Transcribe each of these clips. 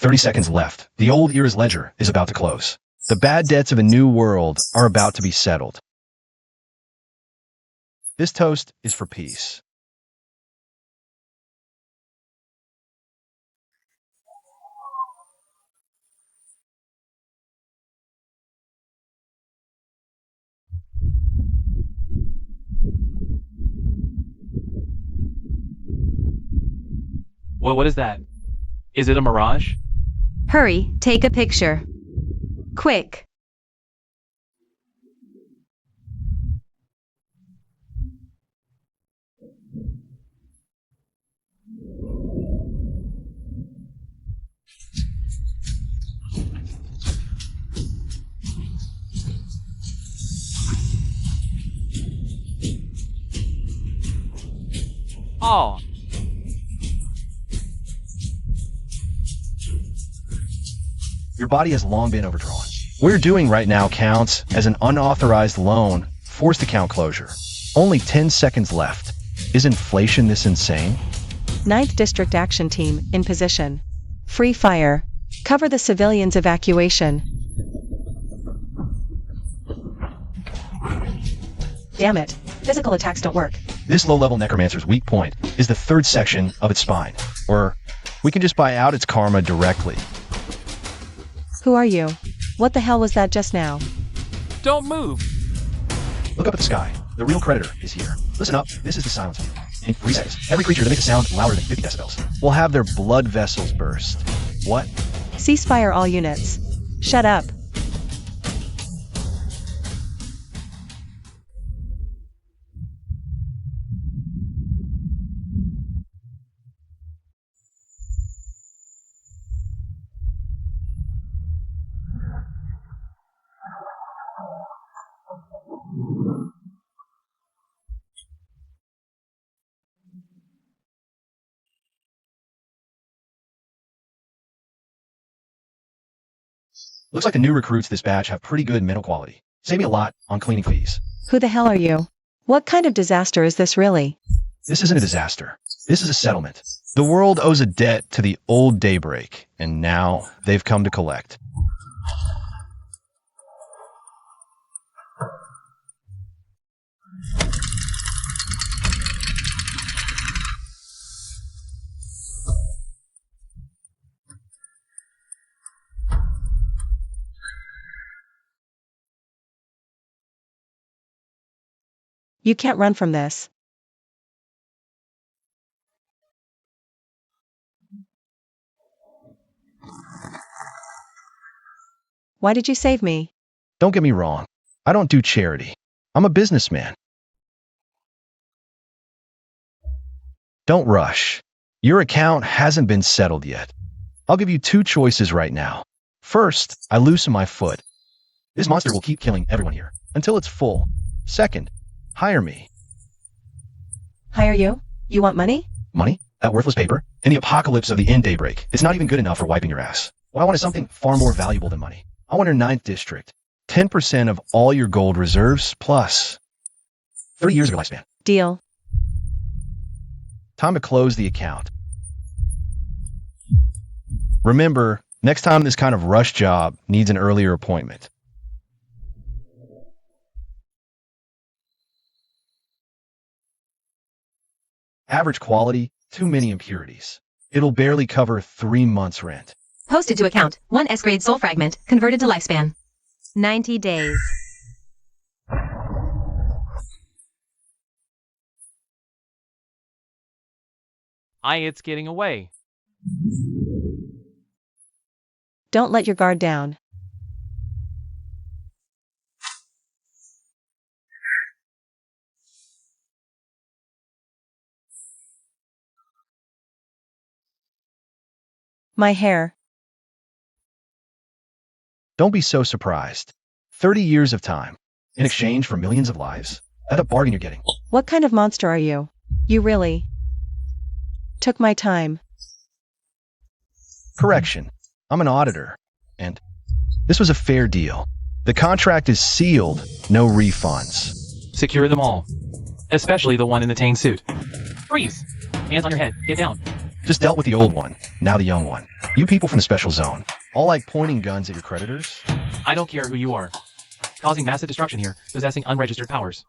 30 seconds left. The old era's ledger is about to close. The bad debts of a new world are about to be settled. This toast is for peace. What is that? Is it a mirage? Hurry, take a picture. Quick. Oh. Your body has long been overdrawn. What you're doing right now counts as an unauthorized loan, forced account closure. Only 10 seconds left. Is inflation this insane? 9th District Action Team, in position. Free fire. Cover the civilians' evacuation. Damn it. Physical attacks don't work. This low-level necromancer's weak point is the third section of its spine. Or we can just buy out its karma directly. Who are you? What the hell was that just now? Don't move! Look up at the sky. The real creditor is here. Listen up. This is the silencer. In 3 seconds, every creature that makes a sound louder than 50 decibels will have their blood vessels burst. What? Ceasefire all units. Shut up. Looks like the new recruits this batch have pretty good mental quality. Save me a lot on cleaning fees. Who the hell are you? What kind of disaster is this really? This isn't a disaster. This is a settlement. The world owes a debt to the old Daybreak, and now they've come to collect. You can't run from this. Why did you save me? Don't get me wrong. I don't do charity. I'm a businessman. Don't rush. Your account hasn't been settled yet. I'll give you 2 choices right now. First, I loosen my foot. This monster will keep killing everyone here until it's full. Second, hire me. Hire you? You want money? Money? That worthless paper? In the apocalypse of the end Daybreak, it's not even good enough for wiping your ass. What I want is something far more valuable than money. I want your 9th district. 10% of all your gold reserves, plus 30 years of your lifespan. Deal. Time to close the account. Remember, next time this kind of rush job needs an earlier appointment. Average quality, too many impurities. It'll barely cover 3 months' rent. Posted to account. 1 S-grade soul fragment. Converted to lifespan. 90 days. It's getting away. Don't let your guard down. My hair. Don't be so surprised. 30 years of time, in exchange for millions of lives. That's a bargain you're getting. What kind of monster are you? You really took my time. Correction. I'm an auditor. And this was a fair deal. The contract is sealed. No refunds. Secure them all. Especially the one in the Tane suit. Freeze! Hands on your head. Get down. Just dealt with the old one. Now the young one. You people from the special zone, all like pointing guns at your creditors? I don't care who you are. Causing massive destruction here, possessing unregistered powers.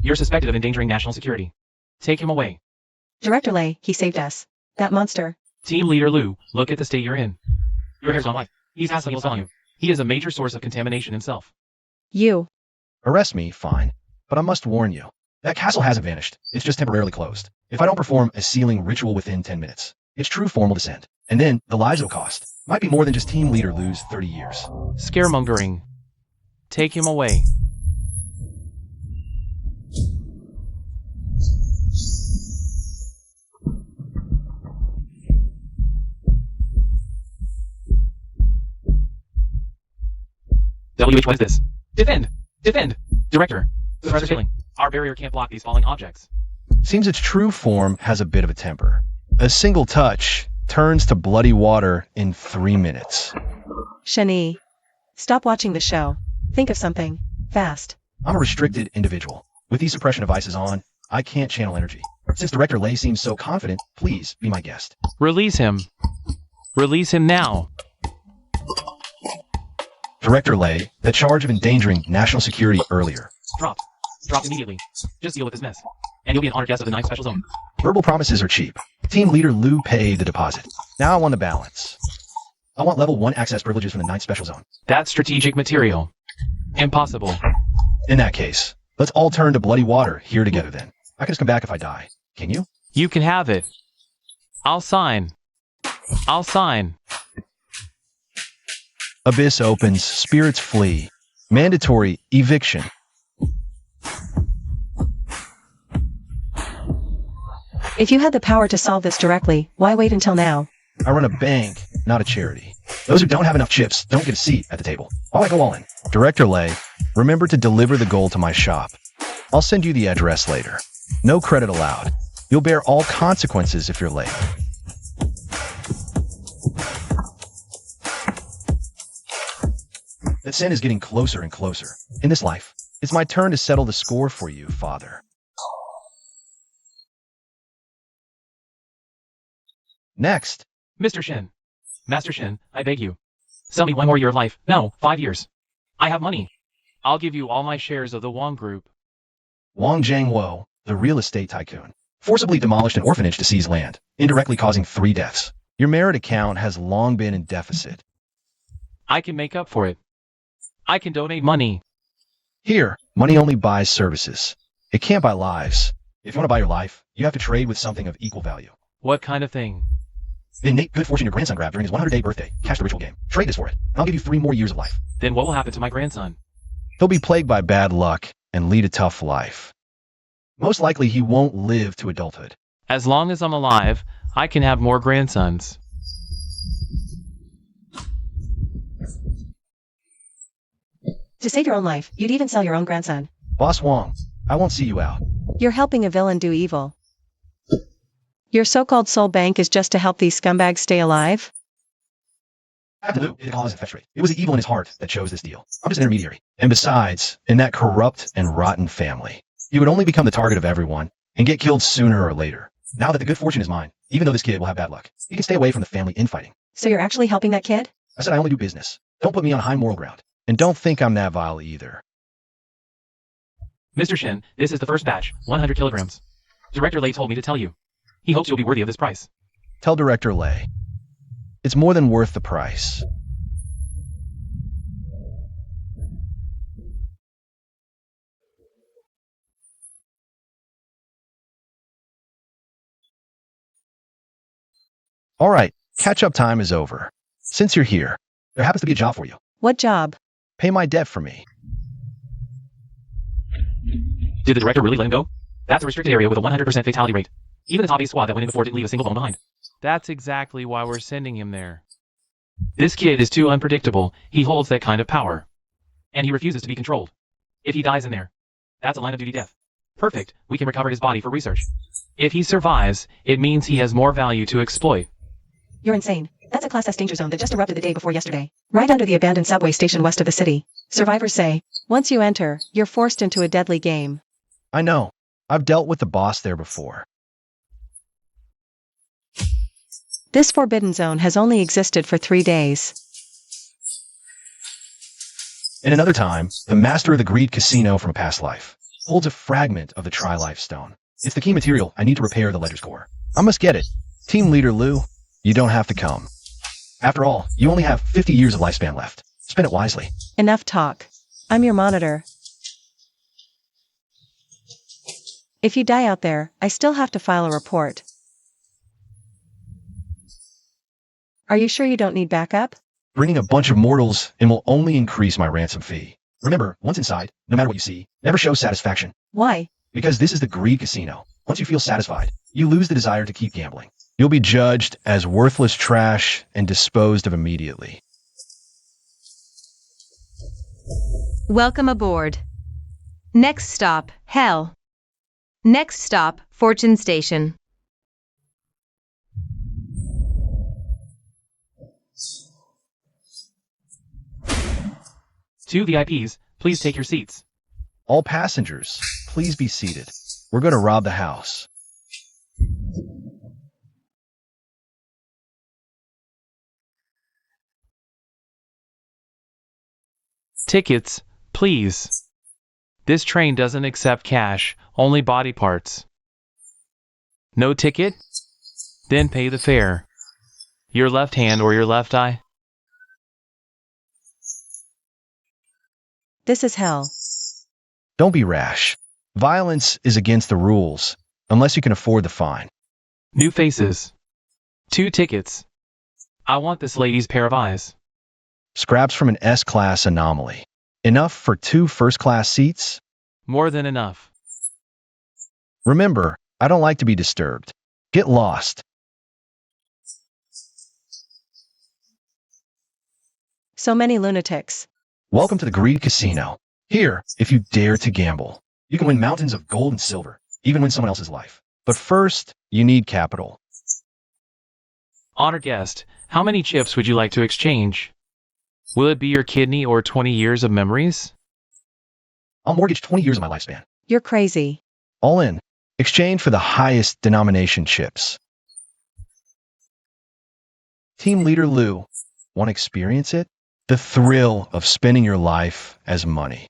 You're suspected of endangering national security. Take him away. Director Lei, he saved us. That monster. Team Leader Liu, look at the state you're in. Your hair's gone white. He's asking he'll sell you. He is a major source of contamination himself. You. Arrest me, fine. But I must warn you. That castle hasn't vanished. It's just temporarily closed. If I don't perform a sealing ritual within 10 minutes, it's true formal descent. And then, the lives it'll cost. Might be more than just Team Leader lose 30 years. Scaremongering. Take him away. WH, what is this? Defend! Defend! Director, the threats are failing. Our barrier can't block these falling objects. Seems its true form has a bit of a temper. A single touch turns to bloody water in 3 minutes. Shani. Stop watching the show. Think of something. Fast. I'm a restricted individual. With these suppression devices on, I can't channel energy. Since Director Lei seems so confident, please be my guest. Release him. Release him now. Director Lei, the charge of endangering national security earlier. Dropped. Dropped immediately. Just deal with this mess. And you'll be an honored guest of the 9th Special Zone. Verbal promises are cheap. Team Leader Liu paid the deposit. Now I want the balance. I want level 1 access privileges from the 9th Special Zone. That's strategic material. Impossible. In that case, let's all turn to bloody water here together then. I can just come back if I die. Can you? You can have it. I'll sign. I'll sign. Abyss opens, spirits flee. Mandatory eviction. If you had the power to solve this directly, why wait until now? I run a bank, not a charity. Those who don't have enough chips don't get a seat at the table. While I go all in. Director Lei, remember to deliver the gold to my shop. I'll send you the address later. No credit allowed. You'll bear all consequences if you're late. That sin is getting closer and closer. In this life, it's my turn to settle the score for you, Father. Next. Mr. Shin. Master Shin, I beg you. Sell me 1 more year of life. No, 5 years. I have money. I'll give you all my shares of the Wong Group. Wang Jiangwo, the real estate tycoon, forcibly demolished an orphanage to seize land, indirectly causing 3 deaths. Your merit account has long been in deficit. I can make up for it. I can donate money. Here, money only buys services. It can't buy lives. If you want to buy your life, you have to trade with something of equal value. What kind of thing? The innate good fortune your grandson grabbed during his 100-day birthday. Cash the ritual game. Trade this for it, and I'll give you 3 more years of life. Then what will happen to my grandson? He'll be plagued by bad luck and lead a tough life. Most likely he won't live to adulthood. As long as I'm alive, I can have more grandsons. To save your own life, you'd even sell your own grandson. Boss Wong, I won't see you out. You're helping a villain do evil. Your so-called soul bank is just to help these scumbags stay alive? It was the evil in his heart that chose this deal. I'm just an intermediary. And besides, in that corrupt and rotten family, he would only become the target of everyone and get killed sooner or later. Now that the good fortune is mine, even though this kid will have bad luck, he can stay away from the family infighting. So you're actually helping that kid? I said I only do business. Don't put me on high moral ground. And don't think I'm that vile either. Mr. Shin, this is the first batch, 100 kilograms. Director Lei told me to tell you. He hopes you'll be worthy of this price. Tell Director Lei. It's more than worth the price. All right, catch-up time is over. Since you're here, there happens to be a job for you. What job? Pay my debt for me. Did the director really let him go? That's a restricted area with a 100% fatality rate. Even the top 8 squad that went in before didn't leave a single bone behind. That's exactly why we're sending him there. This kid is too unpredictable. He holds that kind of power. And he refuses to be controlled. If he dies in there, that's a line of duty death. Perfect. We can recover his body for research. If he survives, it means he has more value to exploit. You're insane. That's a Class S danger zone that just erupted the day before yesterday. Right under the abandoned subway station west of the city. Survivors say, once you enter, you're forced into a deadly game. I know. I've dealt with the boss there before. This forbidden zone has only existed for 3 days. In another time, the master of the greed casino from a past life holds a fragment of the Tri-Life Stone. It's the key material I need to repair the ledger's core. I must get it. Team leader Lou, you don't have to come. After all, you only have 50 years of lifespan left. Spend it wisely. Enough talk. I'm your monitor. If you die out there, I still have to file a report. Are you sure you don't need backup? Bringing a bunch of mortals in will only increase my ransom fee. Remember, once inside, no matter what you see, never show satisfaction. Why? Because this is the greed casino. Once you feel satisfied, you lose the desire to keep gambling. You'll be judged as worthless trash and disposed of immediately. Welcome aboard. Next stop, Hell. Next stop, Fortune Station. Two VIPs, please take your seats. All passengers, please be seated. We're going to rob the house. Tickets, please. This train doesn't accept cash, only body parts. No ticket? Then pay the fare. Your left hand or your left eye? This is hell. Don't be rash. Violence is against the rules, unless you can afford the fine. New faces. 2 tickets. I want this lady's pair of eyes. Scraps from an S-class anomaly. Enough for 2 first-class seats? More than enough. Remember, I don't like to be disturbed. Get lost. So many lunatics. Welcome to the Greed Casino. Here, if you dare to gamble, you can win mountains of gold and silver, even win someone else's life. But first, you need capital. Honored guest, how many chips would you like to exchange? Will it be your kidney or 20 years of memories? I'll mortgage 20 years of my lifespan. You're crazy. All in. Exchange for the highest denomination chips. Team leader Lou, want to experience it? The thrill of spending your life as money.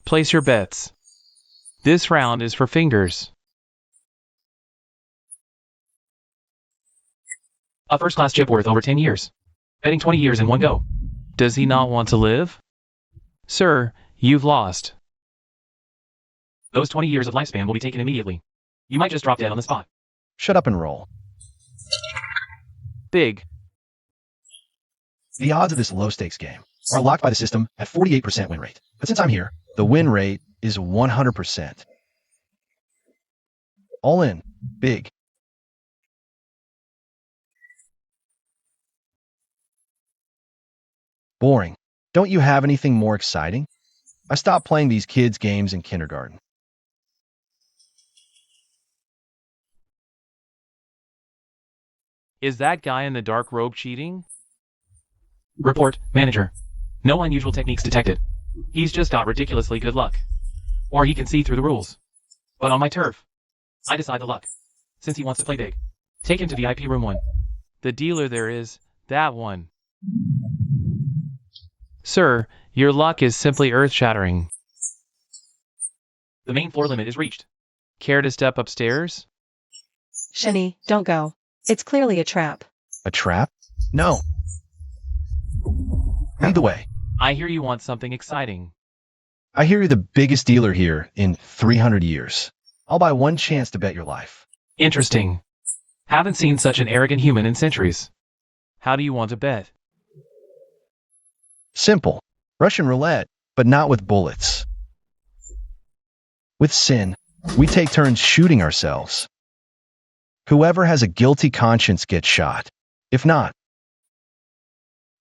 Place your bets. This round is for fingers. A first-class chip worth over 10 years. Betting 20 years in one go. Does he not want to live? Sir, you've lost. Those 20 years of lifespan will be taken immediately. You might just drop dead on the spot. Shut up and roll. Big. The odds of this low-stakes game are locked by the system at 48% win rate. But since I'm here, the win rate is 100%. All in. Big. Boring. Don't you have anything more exciting? I stopped playing these kids' games in kindergarten. Is that guy in the dark robe cheating? Report, manager. No unusual techniques detected. He's just got ridiculously good luck. Or he can see through the rules. But on my turf, I decide the luck. Since he wants to play big, take him to VIP room 1. The dealer there is, that one. Sir, your luck is simply earth-shattering. The main floor limit is reached. Care to step upstairs? Shenny, don't go. It's clearly a trap. A trap? No. Lead the way. I hear you want something exciting. I hear you're the biggest dealer here in 300 years. I'll buy 1 chance to bet your life. Interesting. Haven't seen such an arrogant human in centuries. How do you want to bet? Simple. Russian roulette, but not with bullets. With sin, we take turns shooting ourselves. Whoever has a guilty conscience gets shot. If not,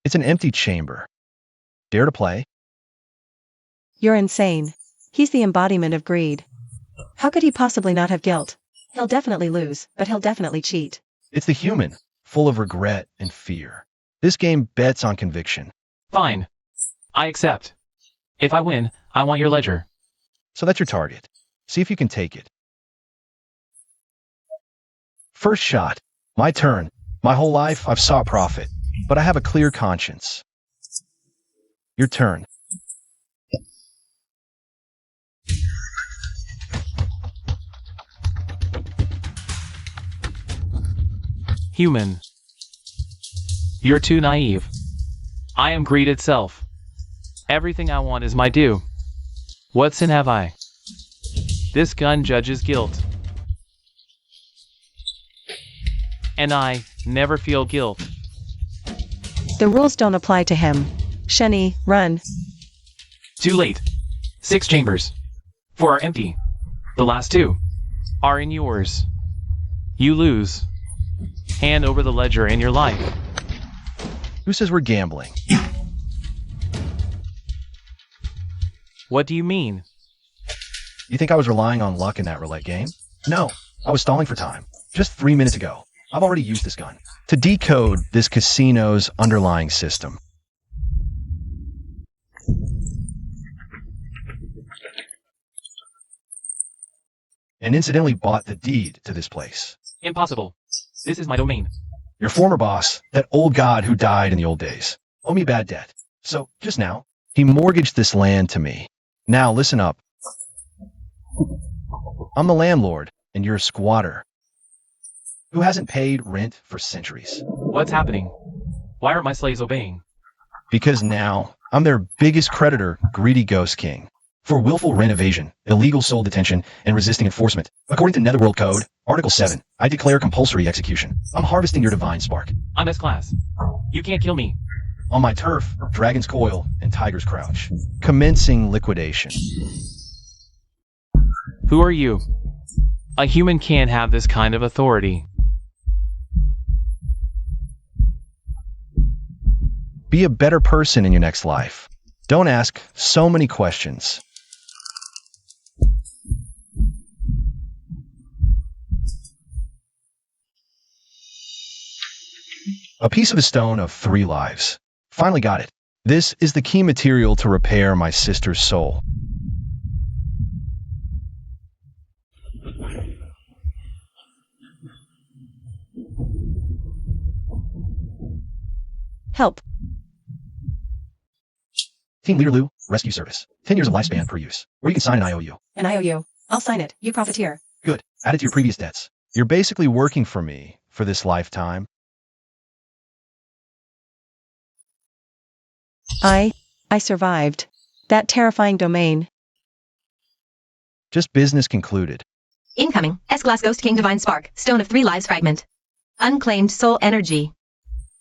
it's an empty chamber. Dare to play? You're insane. He's the embodiment of greed. How could he possibly not have guilt? He'll definitely lose, but he'll definitely cheat. It's the human, full of regret and fear. This game bets on conviction. Fine. I accept. If I win, I want your ledger. So that's your target. See if you can take it. First shot. My turn. My whole life, I've sought profit, but I have a clear conscience. Your turn. Human. You're too naive. I am greed itself. Everything I want is my due. What sin have I? This gun judges guilt. And I never feel guilt. The rules don't apply to him. Shenny, run. Too late. 6 chambers. 4 are empty. The last 2 are in yours. You lose. Hand over the ledger in your life. Who says we're gambling? What do you mean? You think I was relying on luck in that roulette game? No, I was stalling for time. Just 3 minutes ago. I've already used this gun to decode this casino's underlying system. And incidentally bought the deed to this place. Impossible. This is my domain. Your former boss, that old god who died in the old days, owe me bad debt. So, just now, he mortgaged this land to me. Now, listen up. I'm the landlord, and you're a squatter who hasn't paid rent for centuries. What's happening? Why aren't my slaves obeying? Because now, I'm their biggest creditor, Greedy Ghost King, for willful rent evasion, illegal soul detention, and resisting enforcement. According to Netherworld Code, Article 7, I declare compulsory execution. I'm harvesting your divine spark. I'm S-class. You can't kill me. On my turf, Dragon's Coil and Tiger's Crouch. Commencing liquidation. Who are you? A human can't have this kind of authority. Be a better person in your next life. Don't ask so many questions. A piece of a stone of 3 lives. Finally got it. This is the key material to repair my sister's soul. Help. Team Leader Lou, Rescue Service. 10 years of lifespan per use. Or you can sign an IOU. An IOU. I'll sign it. You profiteer. Good. Add it to your previous debts. You're basically working for me for this lifetime. I survived. That terrifying domain. Just business concluded. Incoming. S-Class Ghost King Divine Spark. Stone of 3 lives fragment. Unclaimed soul energy.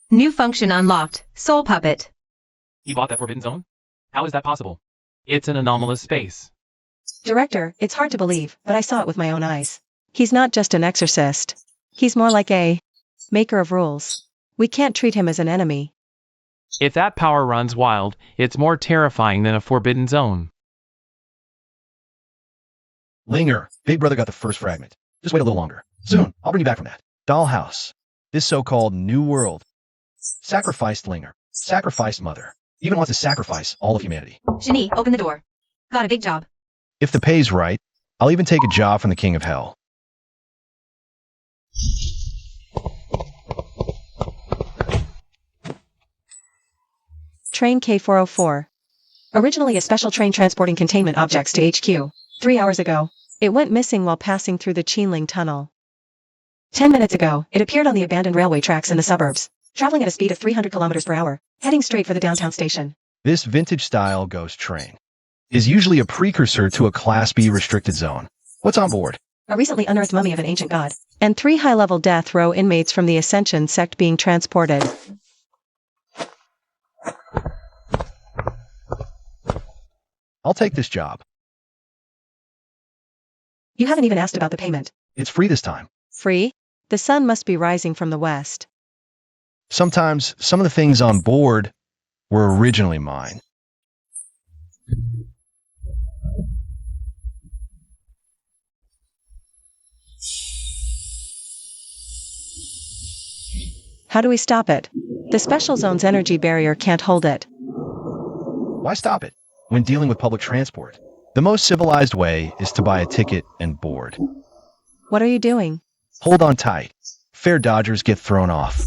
New function unlocked. Soul puppet. You bought that Forbidden Zone? How is that possible? It's an anomalous space. Director, it's hard to believe, but I saw it with my own eyes. He's not just an exorcist. He's more like a maker of rules. We can't treat him as an enemy. If that power runs wild, it's more terrifying than a Forbidden Zone. Linger, Big Brother got the first fragment. Just wait a little longer. Soon, I'll bring you back from that. Dollhouse. This so-called new world. Sacrificed Linger. Sacrificed Mother. Even wants to sacrifice all of humanity. Shani, open the door. Got a big job. If the pay's right, I'll even take a job from the King of Hell. Train K404. Originally a special train transporting containment objects to HQ. 3 hours ago, it went missing while passing through the Qinling Tunnel. 10 minutes ago, it appeared on the abandoned railway tracks in the suburbs, traveling at a speed of 300 kilometers per hour, heading straight for the downtown station. This vintage-style ghost train is usually a precursor to a Class B restricted zone. What's on board? A recently unearthed mummy of an ancient god, and 3 high-level death row inmates from the Ascension sect being transported. I'll take this job. You haven't even asked about the payment. It's free this time. Free? The sun must be rising from the west. Sometimes, some of the things on board were originally mine. How do we stop it? The special zone's energy barrier can't hold it. Why stop it when dealing with public transport? The most civilized way is to buy a ticket and board. What are you doing? Hold on tight. Fair dodgers get thrown off.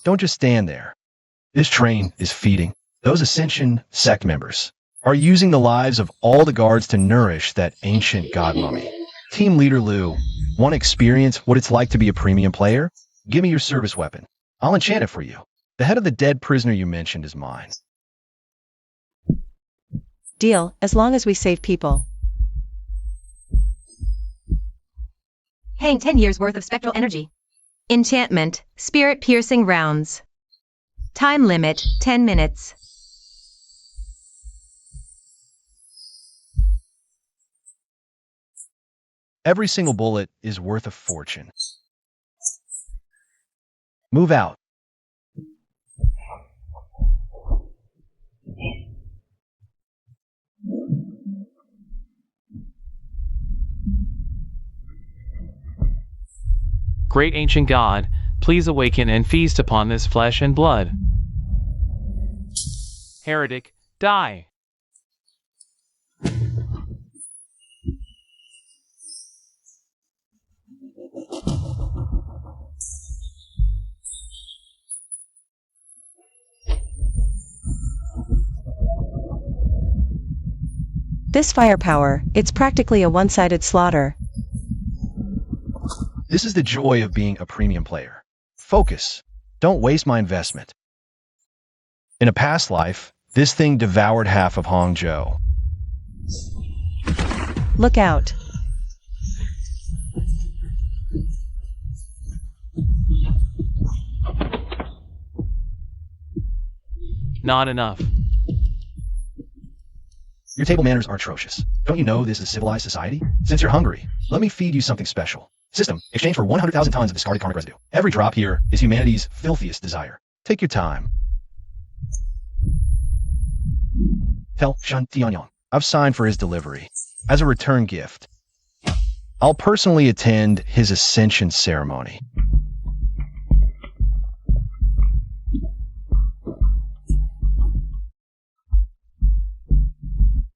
Don't just stand there. This train is feeding. Those Ascension sect members are using the lives of all the guards to nourish that ancient god mummy. Team Leader Lou, want to experience what it's like to be a premium player? Give me your service weapon. I'll enchant it for you. The head of the dead prisoner you mentioned is mine. Deal, as long as we save people. Hang 10 years worth of spectral energy. Enchantment, spirit-piercing rounds. Time limit, 10 minutes. Every single bullet is worth a fortune. Move out. Great ancient God, please awaken and feast upon this flesh and blood. Heretic, die! This firepower, it's practically a one-sided slaughter. This is the joy of being a premium player. Focus. Don't waste my investment. In a past life, this thing devoured half of Hangzhou. Look out. Not enough. Your table manners are atrocious. Don't you know this is a civilized society? Since you're hungry, let me feed you something special. System, exchange for 100,000 tons of discarded karmic residue. Every drop here is humanity's filthiest desire. Take your time. Tell Shen Tianyang I've signed for his delivery. As a return gift, I'll personally attend his ascension ceremony.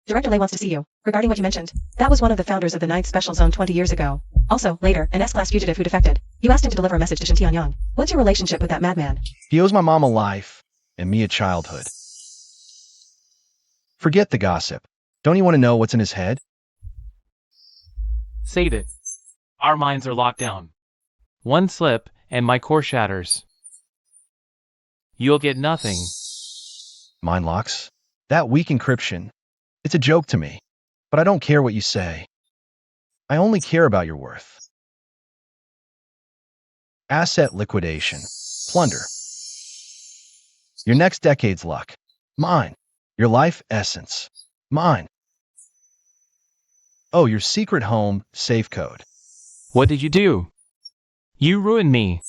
Director Lei wants to see you. Regarding what you mentioned, that was one of the founders of the 9th Special Zone 20 years ago. Also, later, an S-Class fugitive who defected. You asked him to deliver a message to Shen Tianyang. What's your relationship with that madman? He owes my mom a life and me a childhood. Forget the gossip. Don't you want to know what's in his head? Save it. Our minds are locked down. One slip, and my core shatters. You'll get nothing. Mind locks? That weak encryption. It's a joke to me, but I don't care what you say. I only care about your worth. Asset liquidation. Plunder. Your next decade's luck. Mine. Your life essence. Mine. Oh, your secret home safe code. What did you do? You ruined me.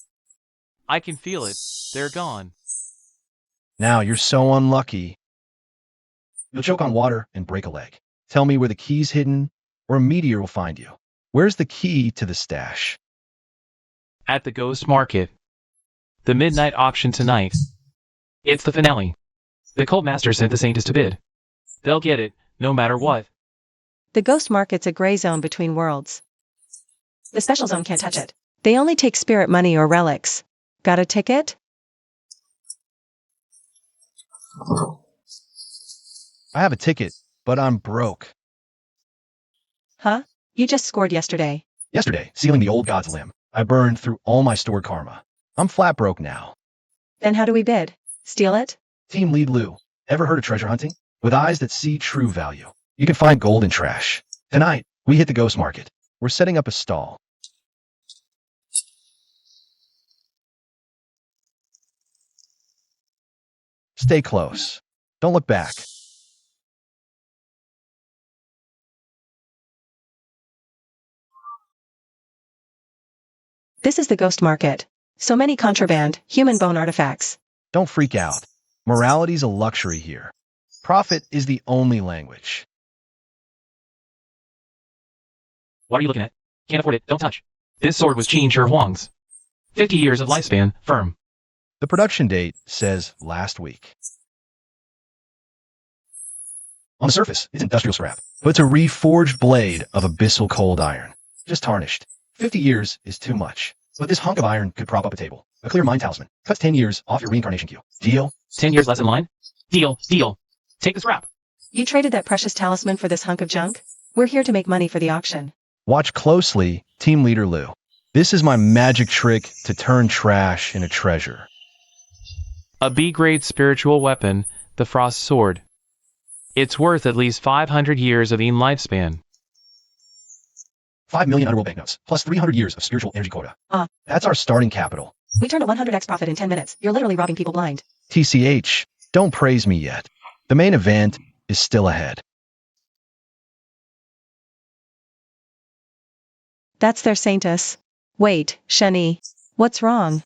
I can feel it. They're gone. Now you're so unlucky. You'll choke on water and break a leg. Tell me where the key's hidden, or a meteor will find you. Where's the key to the stash? At the Ghost Market. The midnight auction tonight. It's the finale. The Cult Master sent the Saints to bid. They'll get it, no matter what. The Ghost Market's a gray zone between worlds. The Special Zone can't touch it. They only take spirit money or relics. Got a ticket? I have a ticket, but I'm broke. Huh? You just scored yesterday. Yesterday, sealing the old god's limb, I burned through all my stored karma. I'm flat broke now. Then how do we bid? Steal it? Team Lead Lou, ever heard of treasure hunting? With eyes that see true value. You can find gold in trash. Tonight, we hit the Ghost Market. We're setting up a stall. Stay close. Don't look back. This is the Ghost Market. So many contraband, human bone artifacts. Don't freak out. Morality's a luxury here. Profit is the only language. What are you looking at? Can't afford it, don't touch. This sword was Qin Shi Huang's. 50 years of lifespan, firm. The production date says last week. On the surface, it's industrial scrap, but it's a reforged blade of abyssal cold iron. just tarnished. 50 years is too much. But this hunk of iron could prop up a table. A clear mind talisman. Cuts 10 years off your reincarnation queue. Deal? 10 years less in line? Deal, deal. Take this wrap. You traded that precious talisman for this hunk of junk? We're here to make money for the auction. Watch closely, Team Leader Lou. This is my magic trick to turn trash into treasure. A B-grade spiritual weapon, the Frost Sword. It's worth at least 500 years of Ean lifespan. 5 million underworld banknotes, plus 300 years of spiritual energy quota. That's our starting capital. We turned a 100x profit in 10 minutes. You're literally robbing people blind. TCH, don't praise me yet. The main event is still ahead. That's their saintess. Wait, Shani. What's wrong?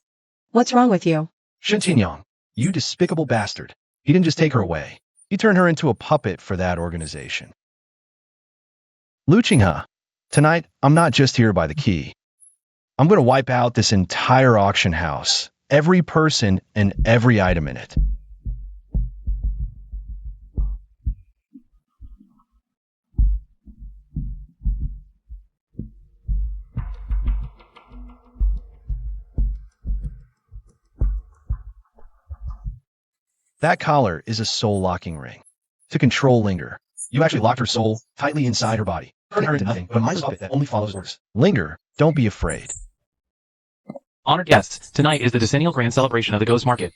What's wrong with you? Shen Tianyang, you despicable bastard. He didn't just take her away. He turned her into a puppet for that organization. Lu Qinghe, tonight I'm not just here by the key. I'm going to wipe out this entire auction house, every person and every item in it. That collar is a soul-locking ring. To control Linger, you actually locked her soul tightly inside her body, turning her into nothing but a mindless puppet that only follows orders. Linger, don't be afraid. Honored guests, tonight is the decennial grand celebration of the Ghost Market.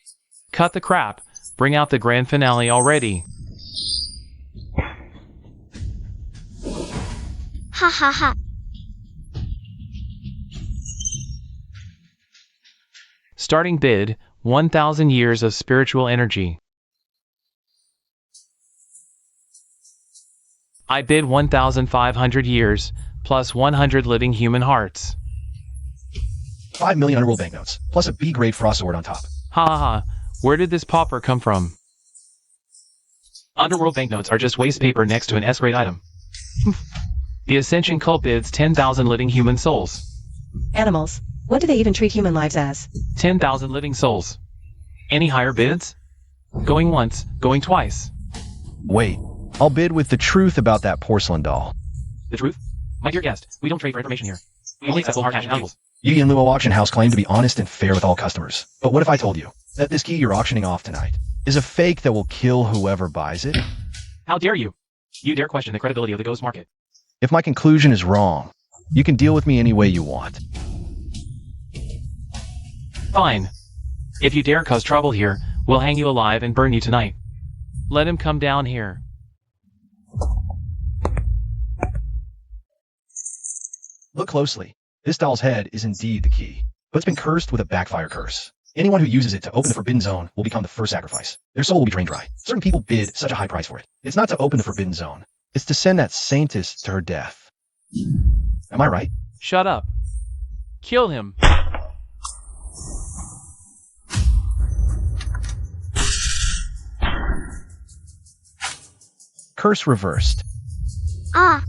Cut the crap. Bring out the grand finale already. Ha ha ha. Starting bid, 1,000 years of spiritual energy. I bid 1,500 years, plus 100 living human hearts. 5 million underworld banknotes, plus a B-grade frost sword on top. Ha ha ha, where did this pauper come from? Underworld banknotes are just waste paper next to an S-grade item. The Ascension cult bids 10,000 living human souls. Animals. What do they even treat human lives as? 10,000 living souls. Any higher bids? Going once, going twice. Wait, I'll bid with the truth about that porcelain doll. The truth? My dear guest, we don't trade for information here. We only accept full hard cash and valuables. Yi and Luo Auction House claim to be honest and fair with all customers. But what if I told you that this key you're auctioning off tonight is a fake that will kill whoever buys it? How dare you? You dare question the credibility of the Ghost Market. If my conclusion is wrong, you can deal with me any way you want. Fine. If you dare cause trouble here, we'll hang you alive and burn you tonight. Let him come down here. Look closely. This doll's head is indeed the key, but it's been cursed with a backfire curse. Anyone who uses it to open the Forbidden Zone will become the first sacrifice. Their soul will be drained dry. Certain people bid such a high price for it. It's not to open the Forbidden Zone. It's to send that saintess to her death. Am I right? Shut up. Kill him. Curse reversed. Ah.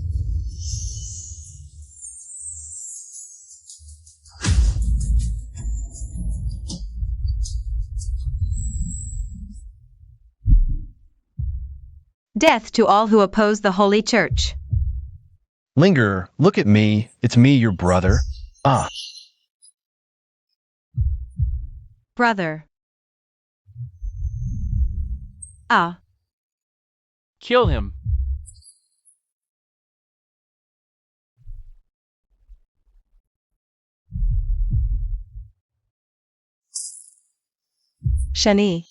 Death to all who oppose the Holy Church. Linger, look at me. It's me, your brother. Ah. Brother. Ah. Kill him. Shani.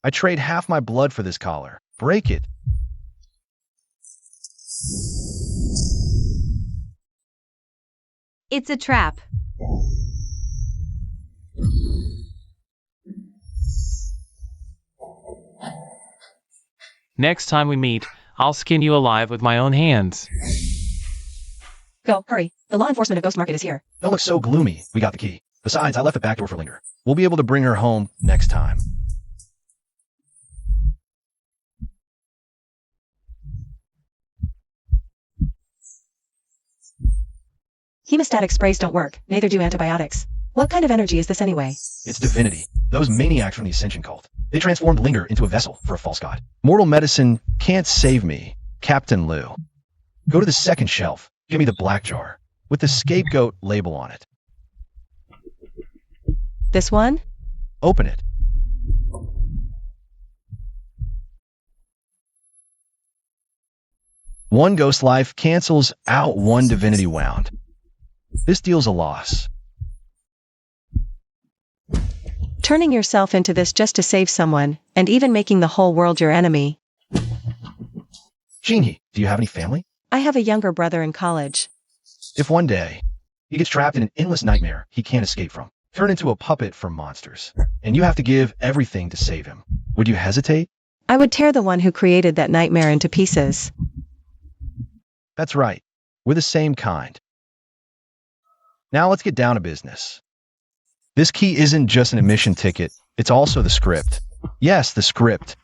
I trade half my blood for this collar. Break it. It's a trap. Next time we meet, I'll skin you alive with my own hands. Go, hurry. The law enforcement of Ghost Market is here. Don't look so gloomy. We got the key. Besides, I left the back door for Linger. We'll be able to bring her home next time. Hemostatic sprays don't work, neither do antibiotics. What kind of energy is this anyway? It's divinity. Those maniacs from the Ascension cult. They transformed Linger into a vessel for a false god. Mortal medicine can't save me, Captain Lou. Go to the second shelf. Give me the black jar with the scapegoat label on it. This one? Open it. One ghost life cancels out one divinity wound. This deals a loss. Turning yourself into this just to save someone, and even making the whole world your enemy. Shinji, do you have any family? I have a younger brother in college. If one day he gets trapped in an endless nightmare he can't escape from, turn into a puppet from monsters, and you have to give everything to save him, would you hesitate? I would tear the one who created that nightmare into pieces. That's right. We're the same kind. Now let's get down to business. This key isn't just an admission ticket, it's also the script. Yes, the script.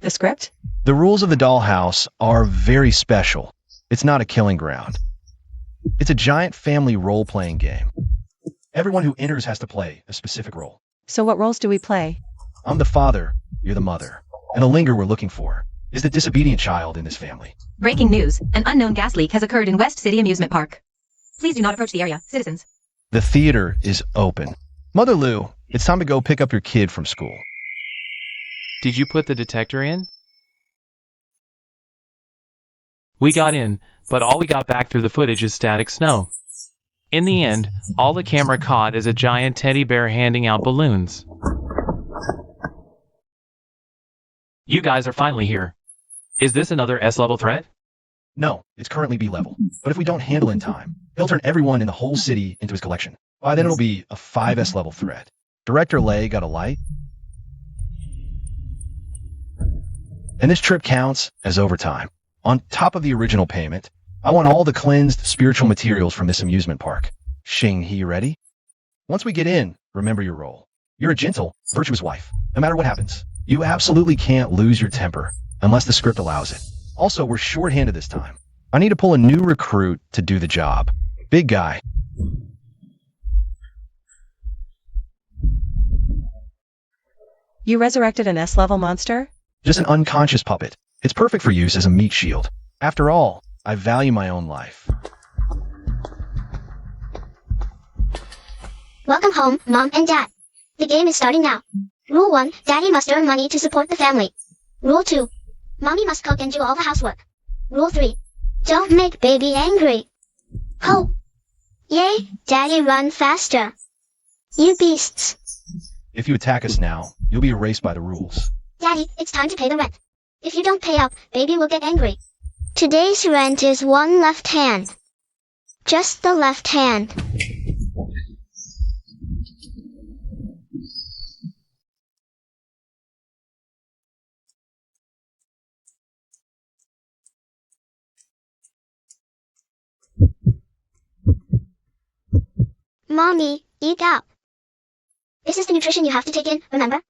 The script? The rules of the dollhouse are very special. It's not a killing ground. It's a giant family role-playing game. Everyone who enters has to play a specific role. So what roles do we play? I'm the father, you're the mother, and the Linger we're looking for is the disobedient child in this family. Breaking news. An unknown gas leak has occurred in West City Amusement Park. Please do not approach the area, citizens. The theater is open. Mother Lou, it's time to go pick up your kid from school. Did you put the detector in? We got in, but all we got back through the footage is static snow. In the end, all the camera caught is a giant teddy bear handing out balloons. You guys are finally here. Is this another S-level threat? No, it's currently B-level. But if we don't handle it in time, he'll turn everyone in the whole city into his collection. By then it'll be a 5S level threat. Director Lay got a light? And this trip counts as overtime. On top of the original payment, I want all the cleansed spiritual materials from this amusement park. Xing-He, ready? Once we get in, remember your role. You're a gentle, virtuous wife. No matter what happens, you absolutely can't lose your temper, unless the script allows it. Also, we're short-handed this time. I need to pull a new recruit to do the job. Big guy. You resurrected an S-level monster? Just an unconscious puppet. It's perfect for use as a meat shield. After all, I value my own life. Welcome home, Mom and Dad. The game is starting now. Rule 1, Daddy must earn money to support the family. Rule 2, Mommy must cook and do all the housework. Rule 3, don't make baby angry. Ho! Yay, Daddy, run faster. You beasts. If you attack us now, you'll be erased by the rules. Daddy, it's time to pay the rent. If you don't pay up, baby will get angry. Today's rent is one left hand. Just the left hand. Mommy, eat up. This is the nutrition you have to take in, remember?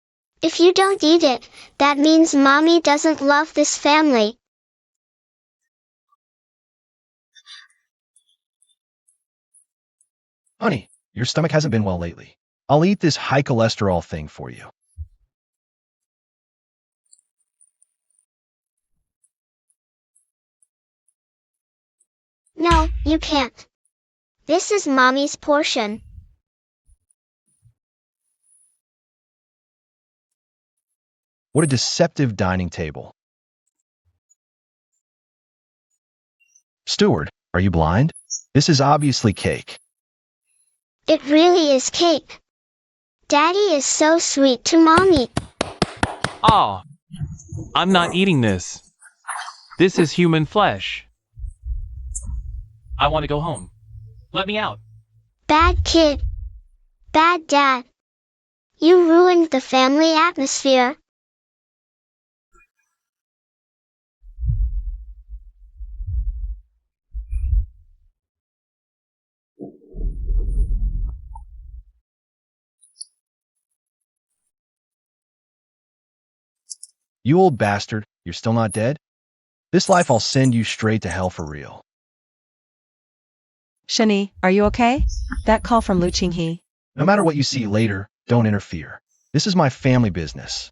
If you don't eat it, that means Mommy doesn't love this family. Honey, your stomach hasn't been well lately. I'll eat this high cholesterol thing for you. No, you can't. This is Mommy's portion. What a deceptive dining table. Steward, are you blind? This is obviously cake. It really is cake. Daddy is so sweet to Mommy. Ah, I'm not eating this. This is human flesh. I want to go home. Let me out. Bad kid. Bad dad. You ruined the family atmosphere. You old bastard, you're still not dead? This life I'll send you straight to hell for real. Shani, are you okay? That call from Lu Qinghe. No matter what you see later, don't interfere. This is my family business.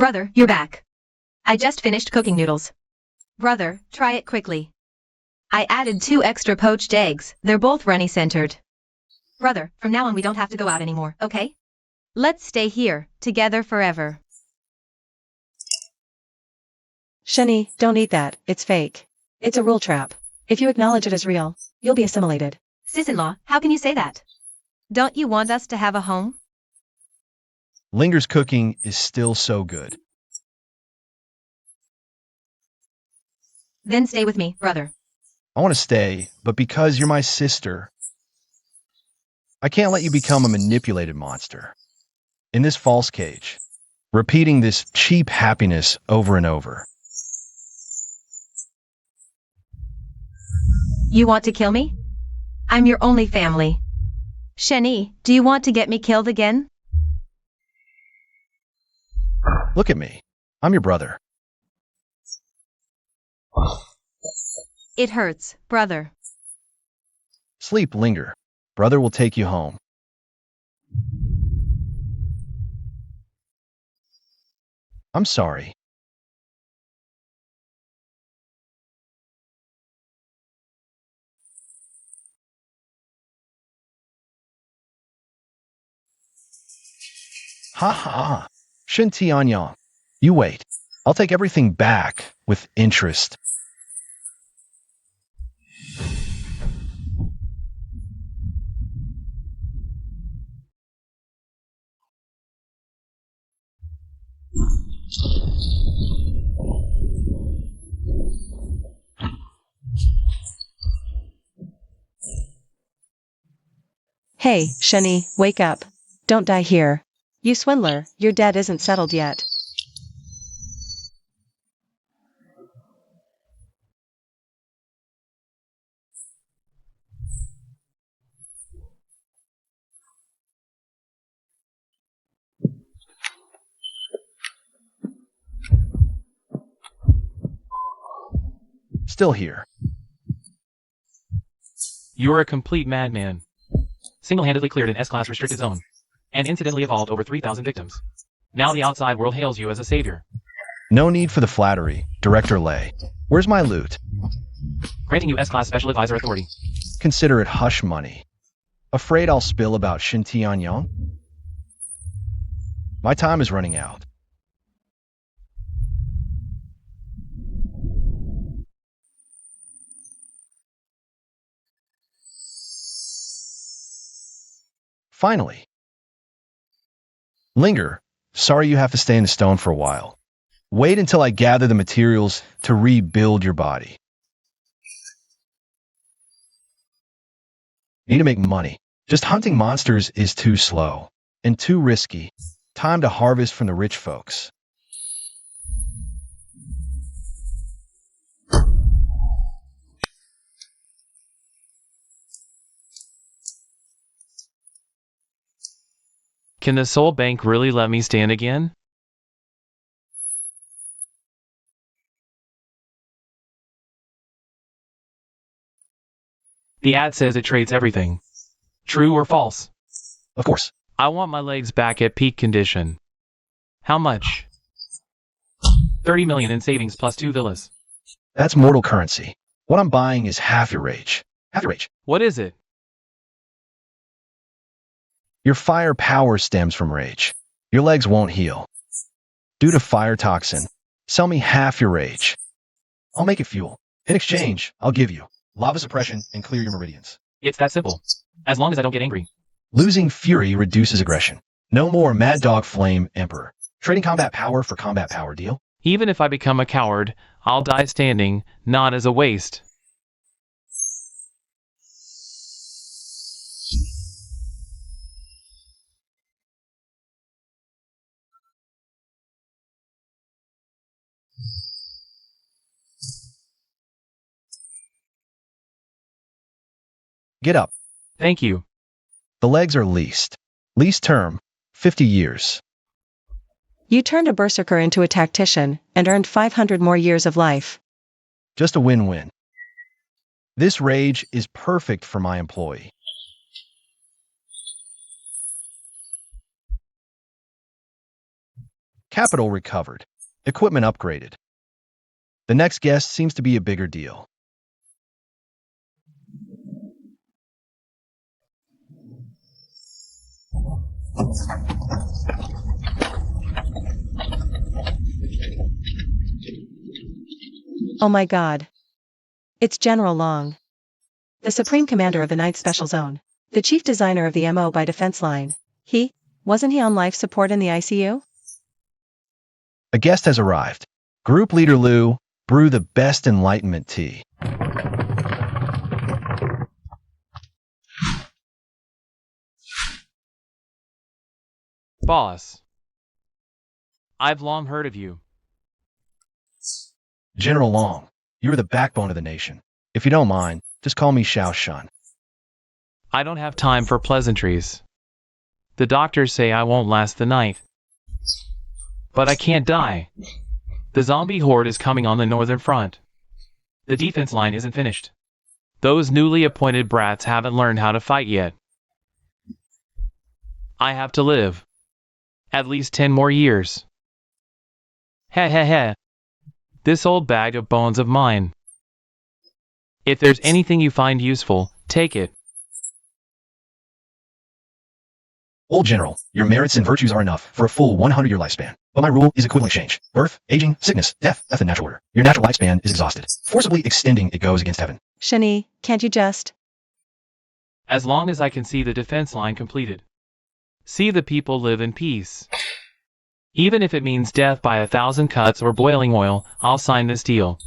Brother, you're back. I just finished cooking noodles. Brother, try it quickly. I added 2 extra poached eggs. They're both runny-centered. Brother, from now on we don't have to go out anymore, okay? Let's stay here, together forever. Shani, don't eat that, it's fake. It's a rule trap. If you acknowledge it as real, you'll be assimilated. Sis-in-law, how can you say that? Don't you want us to have a home? Linger's cooking is still so good. Then stay with me, brother. I want to stay, but because you're my sister, I can't let you become a manipulated monster. In this false cage, repeating this cheap happiness over and over. You want to kill me? I'm your only family. Shani, do you want to get me killed again? Look at me. I'm your brother. It hurts, brother. Sleep, Linger. Brother will take you home. I'm sorry. Ha ha. Shen Tianyang. You wait. I'll take everything back with interest. Hey, Shani, wake up. Don't die here. You swindler, your debt isn't settled yet. Still here. You're a complete madman. Single-handedly cleared an S-class restricted zone, and incidentally evolved over 3,000 victims. Now the outside world hails you as a savior. No need for the flattery, Director Lei. Where's my loot? Granting you S-class special advisor authority. Consider it hush money. Afraid I'll spill about Shen Tianyang? My time is running out. Finally. Linger, sorry you have to stay in the stone for a while. Wait until I gather the materials to rebuild your body. Need to make money. Just hunting monsters is too slow and too risky. Time to harvest from the rich folks. Can the soul bank really let me stand again? The ad says it trades everything. True or false? Of course. I want my legs back at peak condition. How much? 30 million in savings plus 2 villas. That's mortal currency. What I'm buying is half your rage. Half your rage. What is it? Your fire power stems from rage. Your legs won't heal. Due to fire toxin, sell me half your rage. I'll make it fuel. In exchange, I'll give you lava suppression and clear your meridians. It's that simple. As long as I don't get angry. Losing fury reduces aggression. No more Mad Dog Flame Emperor. Trading combat power for combat power deal? Even if I become a coward, I'll die standing, not as a waste. Get up. Thank you. The legs are leased. Lease term, 50 years. You turned a berserker into a tactician, and earned 500 more years of life. Just a win-win. This rage is perfect for my employee. Capital recovered. Equipment upgraded. The next guest seems to be a bigger deal. Oh my god. It's General Long. The Supreme Commander of the 9th Special Zone. The Chief Designer of the MO by Defense Line. Wasn't he on life support in the ICU? A guest has arrived. Group Leader Lou, brew the best enlightenment tea. Boss. I've long heard of you. General Long, you're the backbone of the nation. If you don't mind, just call me Xiao Shun. I don't have time for pleasantries. The doctors say I won't last the night. But I can't die. The zombie horde is coming on the northern front. The defense line isn't finished. Those newly appointed brats haven't learned how to fight yet. I have to live. At least 10 more years. Heh heh heh. This old bag of bones of mine. If there's anything you find useful, take it. Old General, your merits and virtues are enough for a full 100-year lifespan. But my rule is equivalent exchange. Birth, aging, sickness, death, that's the natural order. Your natural lifespan is exhausted. Forcibly extending it goes against heaven. Shani, can't you just? As long as I can see the defense line completed. See the people live in peace. Even if it means death by 1,000 cuts or boiling oil, I'll sign this deal.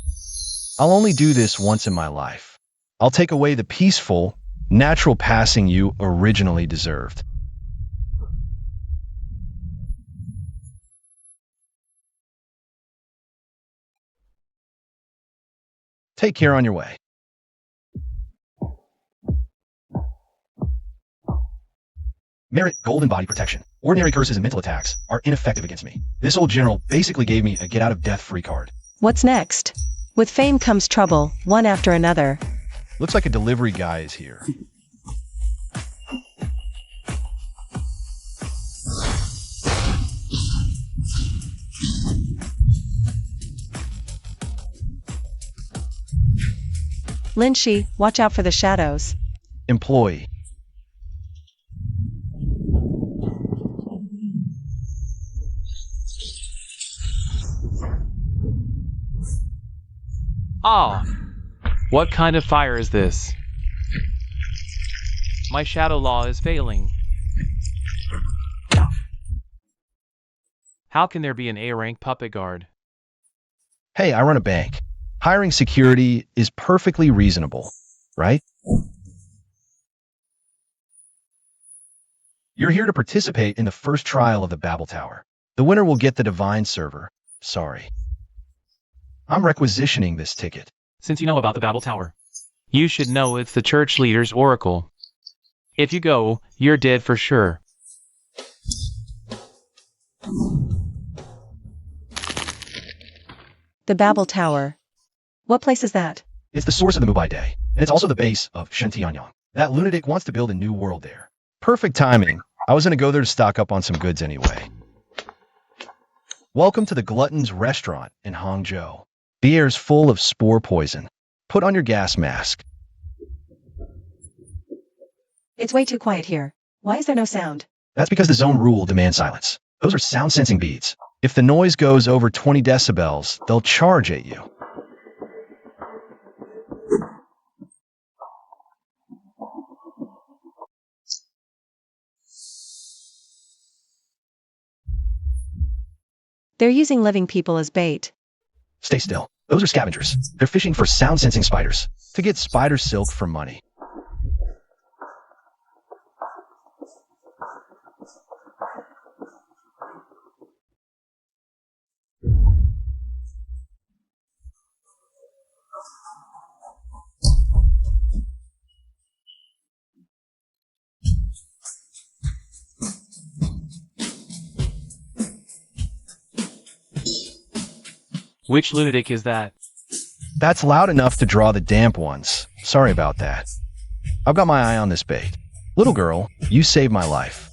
I'll only do this once in my life. I'll take away the peaceful, natural passing you originally deserved. Take care on your way. Merit, golden body protection. Ordinary curses and mental attacks are ineffective against me. This old general basically gave me a get-out-of-death-free card. What's next? With fame comes trouble, one after another. Looks like a delivery guy is here. Linshi, watch out for the shadows. Employee. Ah! What kind of fire is this? My shadow law is failing. How can there be an A-rank puppet guard? Hey, I run a bank. Hiring security is perfectly reasonable, right? You're here to participate in the first trial of the Babel Tower. The winner will get the Divine Server. Sorry. I'm requisitioning this ticket. Since you know about the Babel Tower, you should know it's the church leader's oracle. If you go, you're dead for sure. The Babel Tower. What place is that? It's the source of the Mubai Day, and it's also the base of Shentianyang. That lunatic wants to build a new world there. Perfect timing. I was going to go there to stock up on some goods anyway. Welcome to the Glutton's Restaurant in Hangzhou. The air's full of spore poison. Put on your gas mask. It's way too quiet here. Why is there no sound? That's because the zone rule demands silence. Those are sound-sensing beads. If the noise goes over 20 decibels, they'll charge at you. They're using living people as bait. Stay still. Those are scavengers. They're fishing for sound-sensing spiders. To get spider silk for money. Which lunatic is that? That's loud enough to draw the damp ones. Sorry about that. I've got my eye on this bait. Little girl, you saved my life.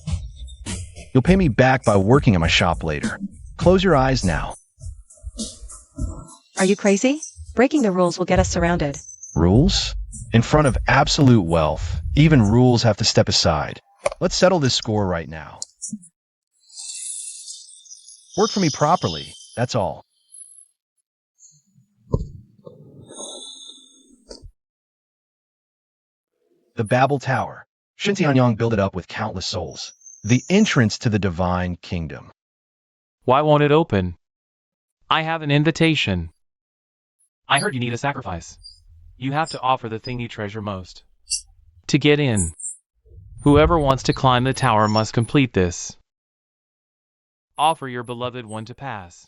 You'll pay me back by working at my shop later. Close your eyes now. Are you crazy? Breaking the rules will get us surrounded. Rules? In front of absolute wealth, even rules have to step aside. Let's settle this score right now. Work for me properly, that's all. The Babel Tower. Xintianyang built it up with countless souls. The entrance to the divine kingdom. Why won't it open? I have an invitation. I heard you need a sacrifice. You have to offer the thing you treasure most. To get in. Whoever wants to climb the tower must complete this. Offer your beloved one to pass.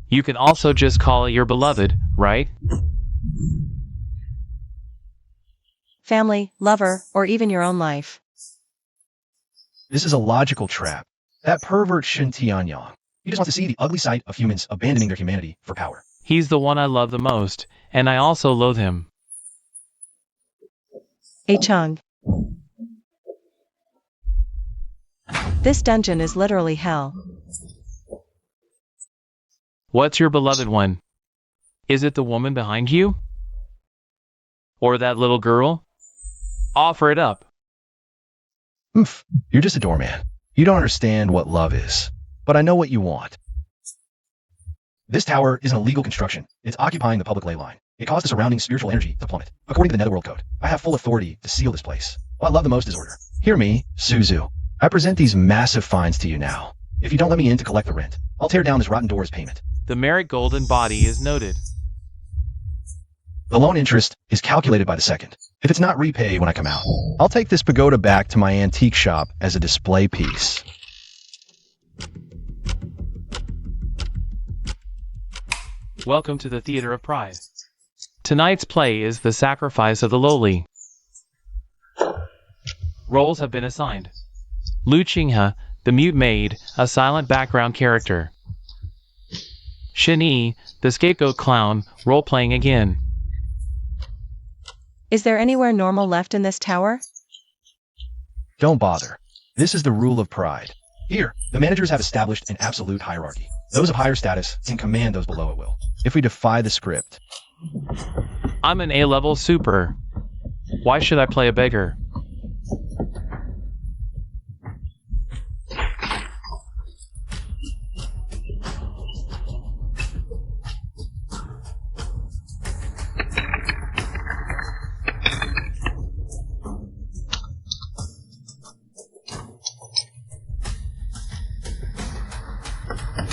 You can also just call it your beloved, right? Family, lover, or even your own life. This is a logical trap. That pervert Xintianyang. He just wants to see the ugly sight of humans abandoning their humanity for power. He's the one I love the most, and I also loathe him. Chung. This dungeon is literally hell. What's your beloved one? Is it the woman behind you? Or that little girl? Offer it up. Oof, you're just a doorman. You don't understand what love is. But I know what you want. This tower is an illegal construction. It's occupying the public ley line. It caused the surrounding spiritual energy to plummet. According to the Netherworld Code, I have full authority to seal this place. What I love the most is order. Hear me, Suzu. I present these massive fines to you now. If you don't let me in to collect the rent, I'll tear down this rotten door as payment. The merit golden body is noted. The loan interest is calculated by the second. If it's not repaid when I come out, I'll take this pagoda back to my antique shop as a display piece. Welcome to the Theater of Pride. Tonight's play is The Sacrifice of the Lowly. Roles have been assigned. Lu Qinghe, the mute maid, a silent background character. Shen Yi, the scapegoat clown, role-playing again. Is there anywhere normal left in this tower? Don't bother. This is the rule of pride. Here, the managers have established an absolute hierarchy. Those of higher status can command those below at will. If we defy the script. I'm an A-level super. Why should I play a beggar?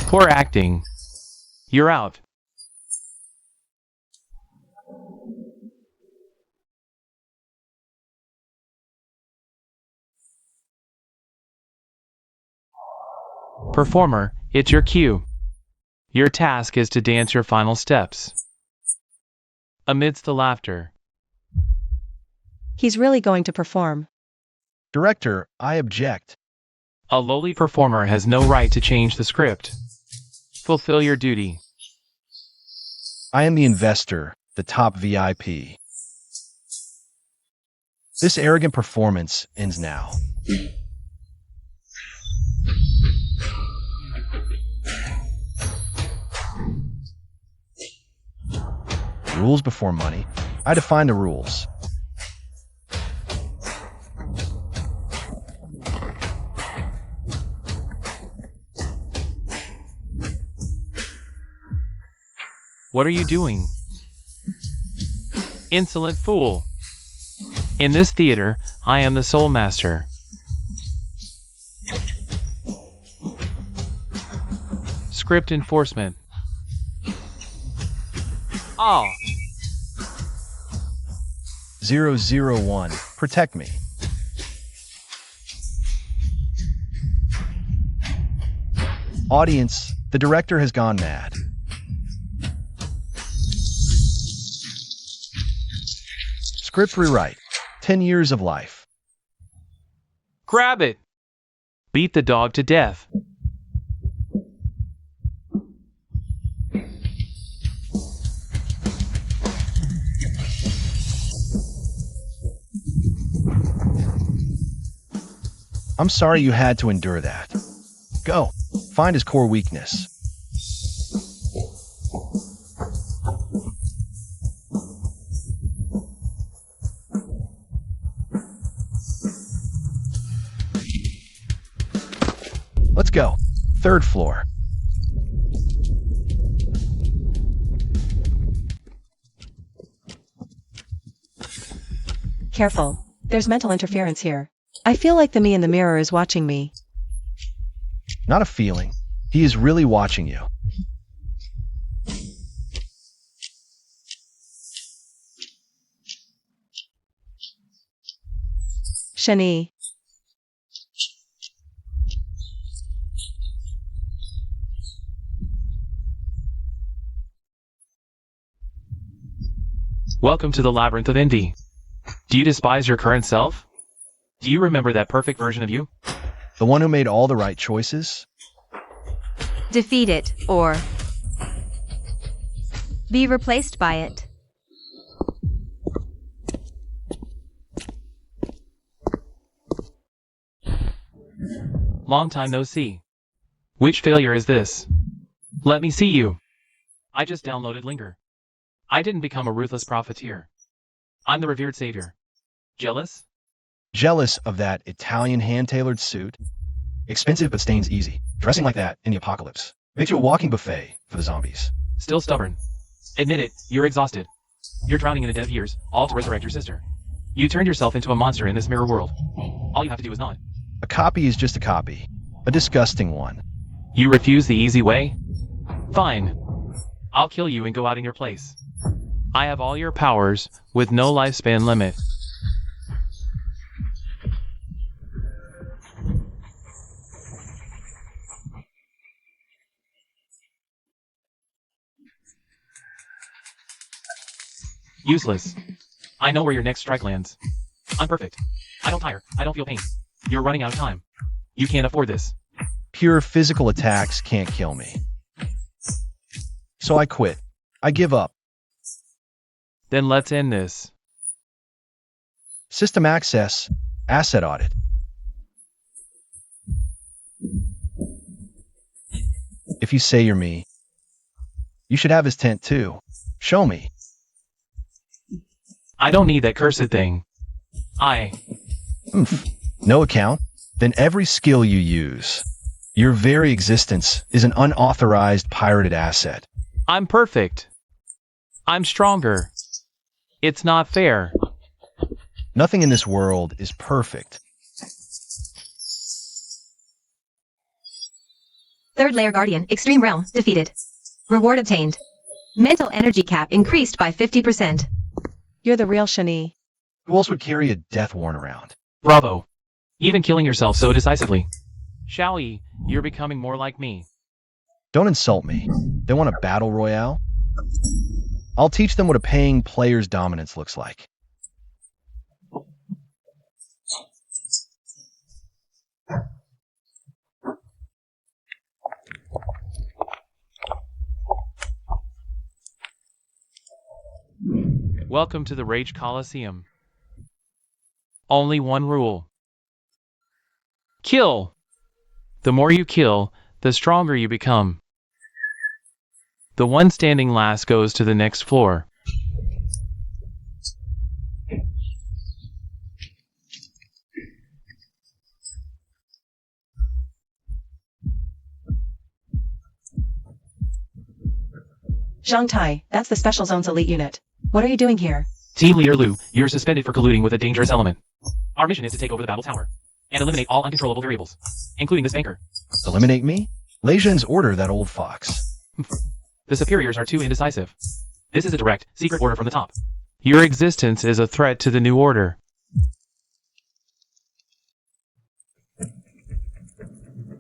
Poor acting. You're out. Performer, it's your cue. Your task is to dance your final steps. Amidst the laughter. He's really going to perform. Director, I object. A lowly performer has no right to change the script. Fulfill your duty. I am the investor, the top VIP. This arrogant performance ends now. Rules before money. I define the rules. What are you doing? Insolent fool. In this theater, I am the soul master. Script enforcement. Ah. 001. Protect me. Audience, the director has gone mad. Script rewrite. 10 years of life. Grab it. Beat the dog to death. I'm sorry you had to endure that. Go. Find his core weakness. Let's go. 3rd floor. Careful. There's mental interference here. I feel like the me in the mirror is watching me. Not a feeling. He is really watching you. Shani. Welcome to the labyrinth of envy. Do you despise your current self? Do you remember that perfect version of you? The one who made all the right choices? Defeat it, or be replaced by it. Long time no see. Which failure is this? Let me see you. I just downloaded Linger. I didn't become a ruthless profiteer. I'm the revered savior. Jealous? Jealous of that Italian hand-tailored suit? Expensive but stains easy. Dressing like that in the apocalypse makes you a walking buffet for the zombies. Still stubborn. Admit it, you're exhausted. You're drowning in the dead years, all to resurrect your sister. You turned yourself into a monster in this mirror world. All you have to do is nod. A copy is just a copy. A disgusting one. You refuse the easy way? Fine. I'll kill you and go out in your place. I have all your powers, with no lifespan limit. Useless. I know where your next strike lands. I'm perfect. I don't tire. I don't feel pain. You're running out of time. You can't afford this. Pure physical attacks can't kill me. So I quit. I give up. Then let's end this. System access. Asset audit. If you say you're me, you should have his tent too. Show me. I don't need that cursed thing. No account? Then every skill you use, your very existence, is an unauthorized pirated asset. I'm perfect. I'm stronger. It's not fair. Nothing in this world is perfect. 3rd layer guardian, extreme realm, defeated. Reward obtained. Mental energy cap increased by 50%. You're the real Shani. Who else would carry a death warrant around? Bravo. Even killing yourself so decisively. Shaoi, you're becoming more like me. Don't insult me. They want a battle royale? I'll teach them what a paying player's dominance looks like. Welcome to the Rage Coliseum. Only one rule. Kill! The more you kill, the stronger you become. The one standing last goes to the next floor. Zhang Tai, that's the Special Zone's elite unit. What are you doing here? Team Leader Liu, you're suspended for colluding with a dangerous element. Our mission is to take over the battle tower and eliminate all uncontrollable variables, including this banker. Eliminate me? Lei Zhen's order, that old fox. The superiors are too indecisive. This is a direct, secret order from the top. Your existence is a threat to the new order.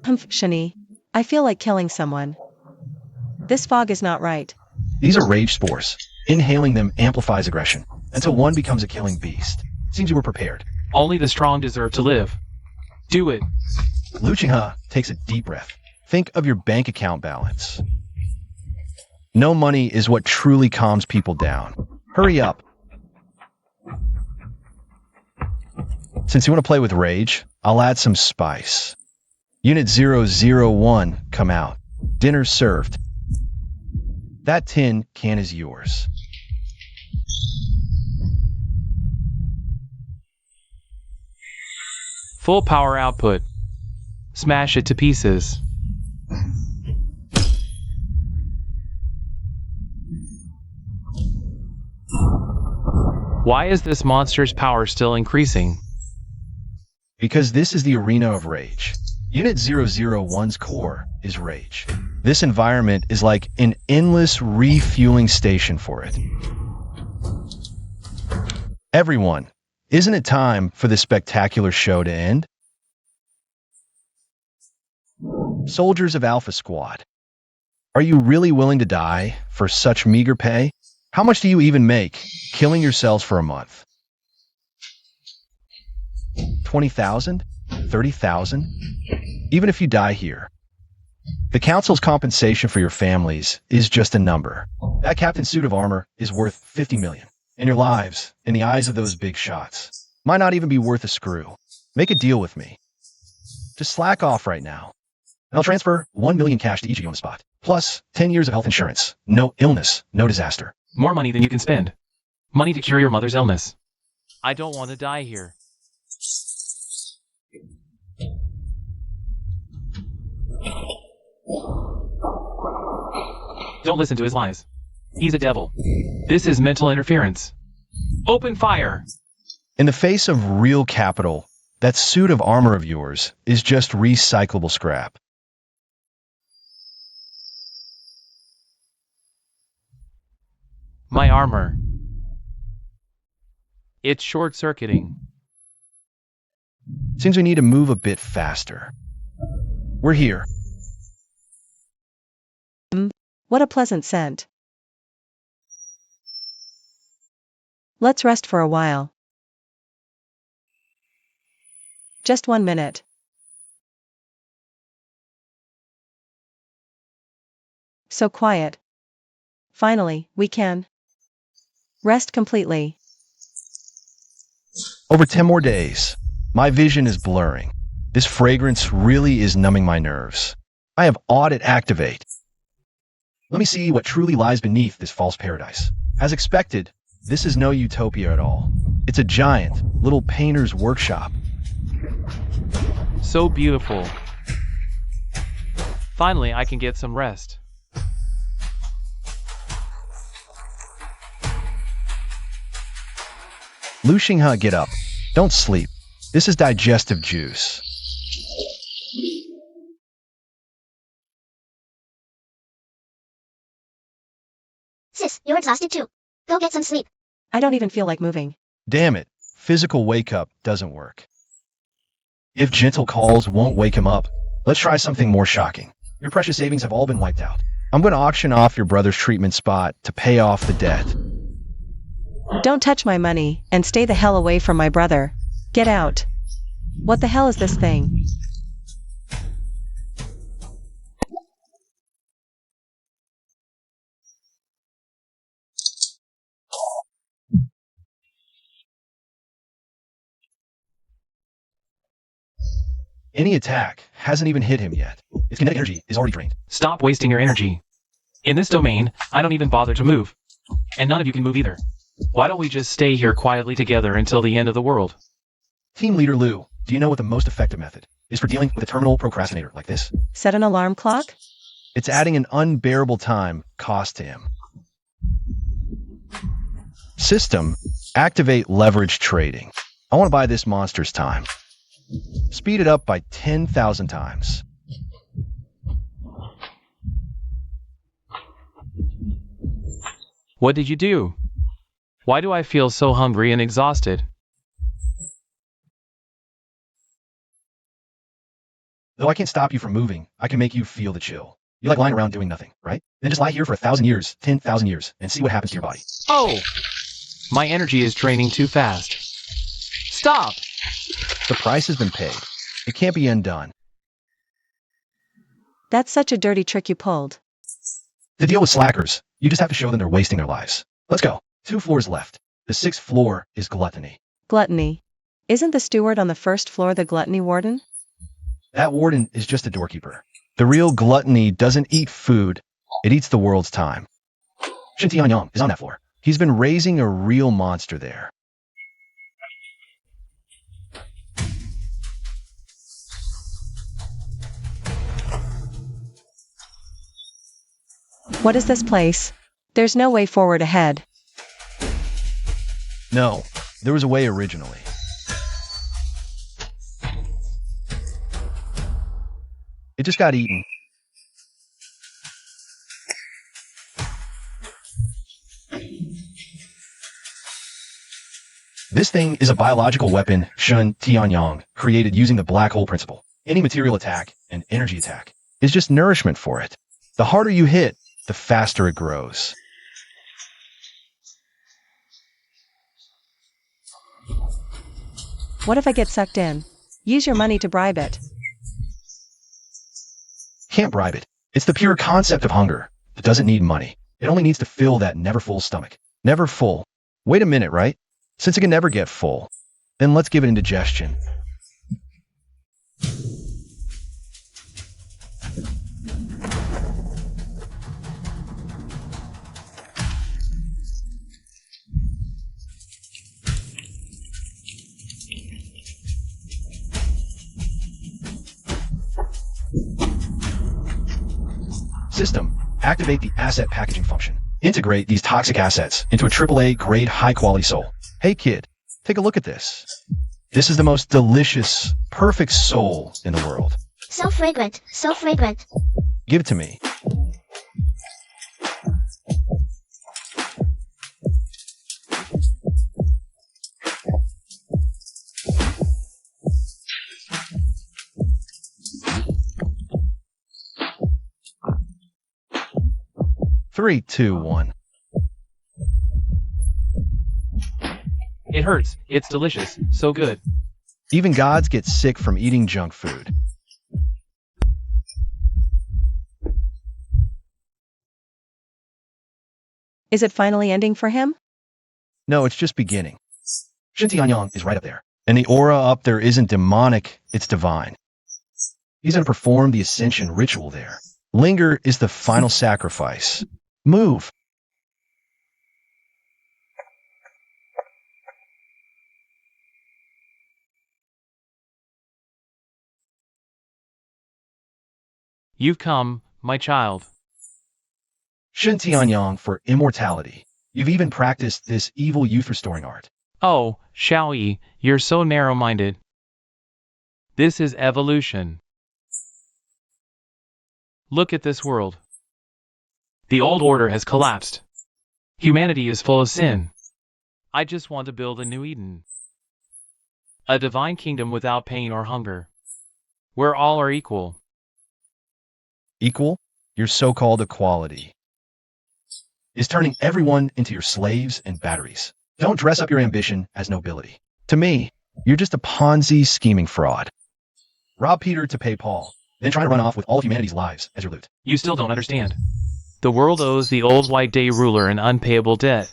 Shani. I feel like killing someone. This fog is not right. These are rage spores. Inhaling them amplifies aggression, until one becomes a killing beast. Seems you were prepared. Only the strong deserve to live. Do it. Liu Qinghe takes a deep breath. Think of your bank account balance. No money is what truly calms people down. Hurry up. Since you want to play with rage, I'll add some spice. Unit 001, come out. Dinner served. That tin can is yours. Full power output. Smash it to pieces. Why is this monster's power still increasing? Because this is the arena of rage. Unit 001's core is rage. This environment is like an endless refueling station for it. Everyone, isn't it time for this spectacular show to end? Soldiers of Alpha Squad, are you really willing to die for such meager pay? How much do you even make killing yourselves for a month? 20,000? 30,000? Even if you die here, the council's compensation for your families is just a number. That captain's suit of armor is worth 50 million. And your lives, in the eyes of those big shots, might not even be worth a screw. Make a deal with me. Just slack off right now. And I'll transfer 1 million cash to each of you on the spot. Plus 10 years of health insurance. No illness, no disaster. More money than you can spend. Money to cure your mother's illness. I don't want to die here. Don't listen to his lies. He's a devil. This is mental interference. Open fire! In the face of real capital, that suit of armor of yours is just recyclable scrap. My armor. It's short-circuiting. Seems we need to move a bit faster. We're here. What a pleasant scent. Let's rest for a while. Just 1 minute. So quiet. Finally, we can rest completely. Over 10 more days. My vision is blurring. This fragrance really is numbing my nerves. I have Audit activate. Let me see what truly lies beneath this false paradise. As expected, this is no utopia at all. It's a giant, little painter's workshop. So beautiful. Finally, I can get some rest. Lu Xinghe, get up. Don't sleep. This is digestive juice. Sis, you're exhausted too. Go get some sleep. I don't even feel like moving. Damn it. Physical wake-up doesn't work. If gentle calls won't wake him up, let's try something more shocking. Your precious savings have all been wiped out. I'm going to auction off your brother's treatment spot to pay off the debt. Don't touch my money, and stay the hell away from my brother. Get out. What the hell is this thing? Any attack hasn't even hit him yet. His kinetic energy is already drained. Stop wasting your energy. In this domain, I don't even bother to move. And none of you can move either. Why don't we just stay here quietly together until the end of the world? Team Leader Lu, do you know what the most effective method is for dealing with a terminal procrastinator like this? Set an alarm clock? It's adding an unbearable time cost to him. System, activate leverage trading. I want to buy this monster's time. Speed it up by 10,000 times. What did you do? Why do I feel so hungry and exhausted? Though I can't stop you from moving, I can make you feel the chill. You like lying around doing nothing, right? Then just lie here for 1,000 years, 10,000 years, and see what happens to your body. Oh! My energy is draining too fast. Stop! The price has been paid. It can't be undone. That's such a dirty trick you pulled. To deal with slackers, you just have to show them they're wasting their lives. Let's go. 2 floors left. The 6th floor is gluttony. Gluttony. Isn't the steward on the first floor the gluttony warden? That warden is just a doorkeeper. The real gluttony doesn't eat food, it eats the world's time. Shen Tianyang is on that floor. He's been raising a real monster there. What is this place? There's no way forward ahead. No, there was a way originally. It just got eaten. This thing is a biological weapon, Shen Tianyang, created using the black hole principle. Any material attack and energy attack is just nourishment for it. The harder you hit, the faster it grows. What if I get sucked in? Use your money to bribe it. Can't bribe it. It's the pure concept of hunger. It doesn't need money. It only needs to fill that never full stomach. Never full. Wait a minute, right? Since it can never get full, then let's give it indigestion. System, activate the asset packaging function. Integrate these toxic assets into a AAA grade high-quality soul. Hey kid, take a look at this. This is the most delicious, perfect soul in the world. So fragrant, so fragrant. Give it to me. Three, two, one. It hurts. It's delicious. So good. Even gods get sick from eating junk food. Is it finally ending for him? No, it's just beginning. Shen Tianyang is right up there. And the aura up there isn't demonic, it's divine. He's going to perform the ascension ritual there. Linger is the final sacrifice. Move. You've come, my child. Shen Tianyang for immortality. You've even practiced this evil youth restoring art. Oh, Xiaoyi, you're so narrow-minded. This is evolution. Look at this world. The old order has collapsed. Humanity is full of sin. I just want to build a new Eden. A divine kingdom without pain or hunger. Where all are equal. Equal? Your so-called equality is turning everyone into your slaves and batteries. Don't dress up your ambition as nobility. To me, you're just a Ponzi scheming fraud. Rob Peter to pay Paul, then try to run off with all of humanity's lives as your loot. You still don't understand. The world owes the old white day ruler an unpayable debt.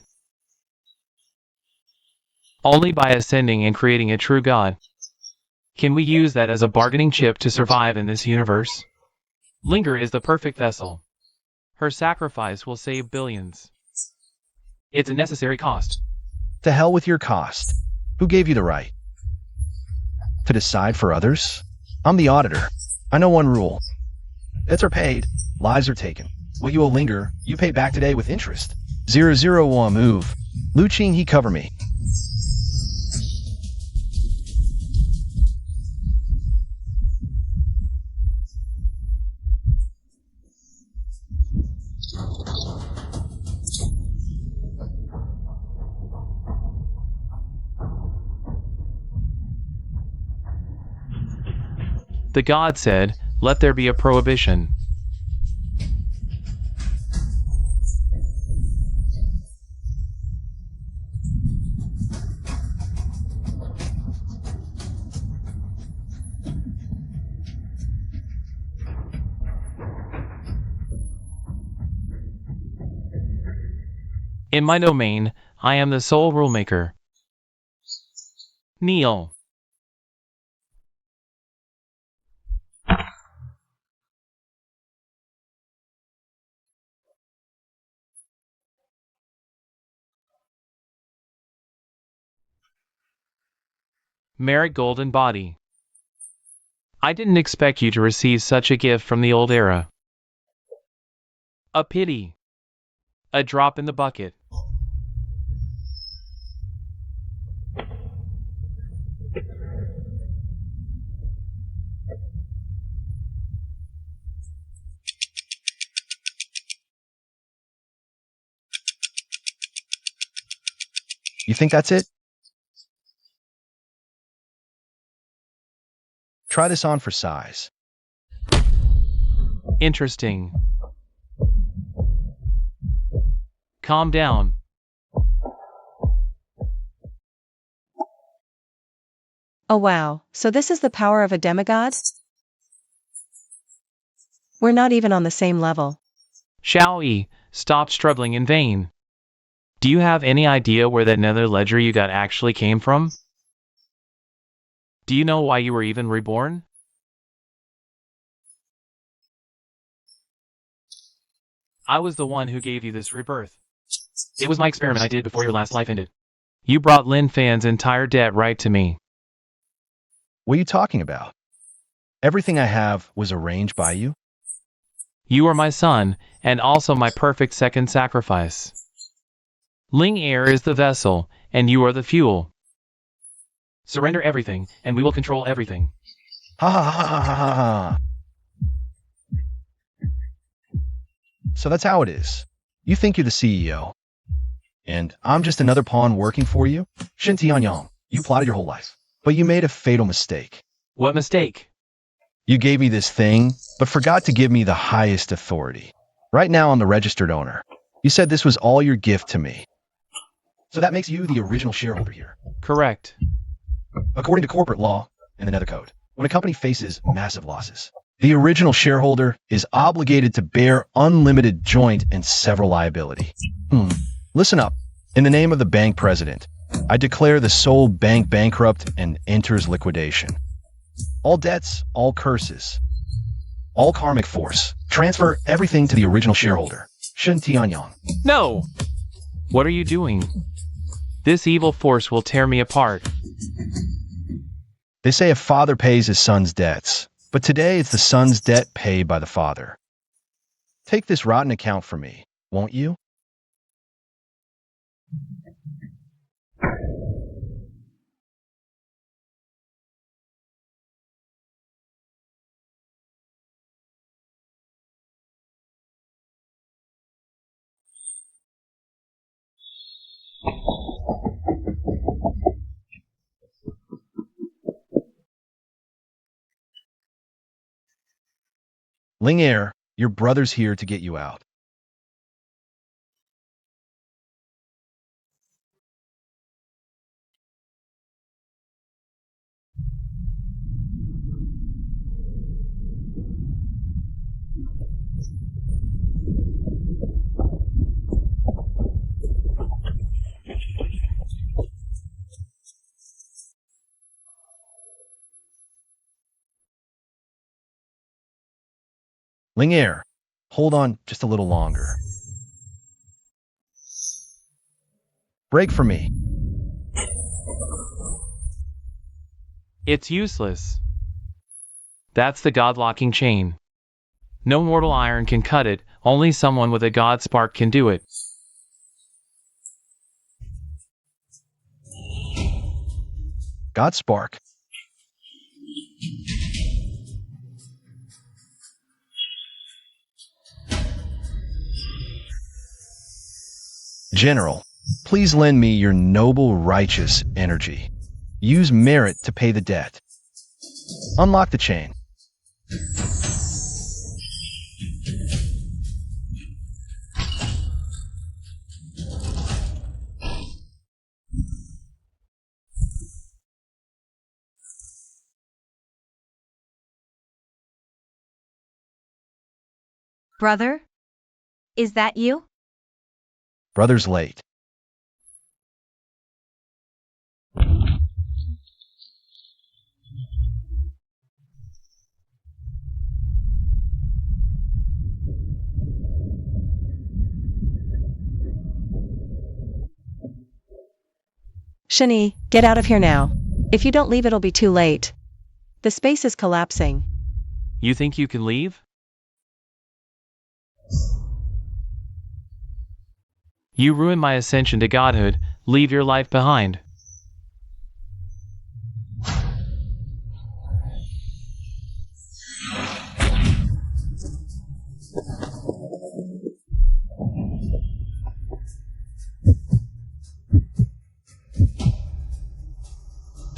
Only by ascending and creating a true God can we use that as a bargaining chip to survive in this universe. Linger is the perfect vessel. Her sacrifice will save billions. It's a necessary cost. To hell with your cost. Who gave you the right to decide for others? I'm the auditor. I know one rule. Debts are paid, lives are taken. What you owe Linger, you pay back today with interest. 001 move. Lu Qing, he cover me. The god said, "Let there be a prohibition." In my domain, I am the sole rulemaker. Kneel. Merit golden body. I didn't expect you to receive such a gift from the old era. A pity. A drop in the bucket. You think that's it? Try this on for size. Interesting. Calm down. Oh wow, so this is the power of a demigod? We're not even on the same level. Shall we stop struggling in vain? Do you have any idea where that nether ledger you got actually came from? Do you know why you were even reborn? I was the one who gave you this rebirth. It was my experiment I did before your last life ended. You brought Lin Fan's entire debt right to me. What are you talking about? Everything I have was arranged by you? You are my son, and also my perfect second sacrifice. Ling Air is the vessel, and you are the fuel. Surrender everything, and we will control everything. Ha ha ha ha ha ha ha. So that's how it is. You think you're the CEO. And I'm just another pawn working for you? Shin Tianyang, you plotted your whole life. But you made a fatal mistake. What mistake? You gave me this thing, but forgot to give me the highest authority. Right now I'm the registered owner. You said this was all your gift to me. So that makes you the original shareholder here. Correct. According to corporate law and the Nether Code, when a company faces massive losses, the original shareholder is obligated to bear unlimited joint and several liability. Listen up. In the name of the bank president, I declare the sole bank bankrupt and enters liquidation. All debts, all curses, all karmic force, transfer everything to the original shareholder, Shen Tianyang. No! What are you doing? This evil force will tear me apart. They say a father pays his son's debts, but today it's the son's debt paid by the father. Take this rotten account from me, won't you? Ling Air, your brother's here to get you out. Ling Air, hold on just a little longer. Break for me. It's useless. That's the god-locking chain. No mortal iron can cut it, only someone with a god spark can do it. God spark. General, please lend me your noble, righteous energy. Use merit to pay the debt. Unlock the chain. Brother? Is that you? Brother's late. Shani, get out of here now. If you don't leave, it'll be too late. The space is collapsing. You think you can leave? You ruined my ascension to godhood. Leave your life behind.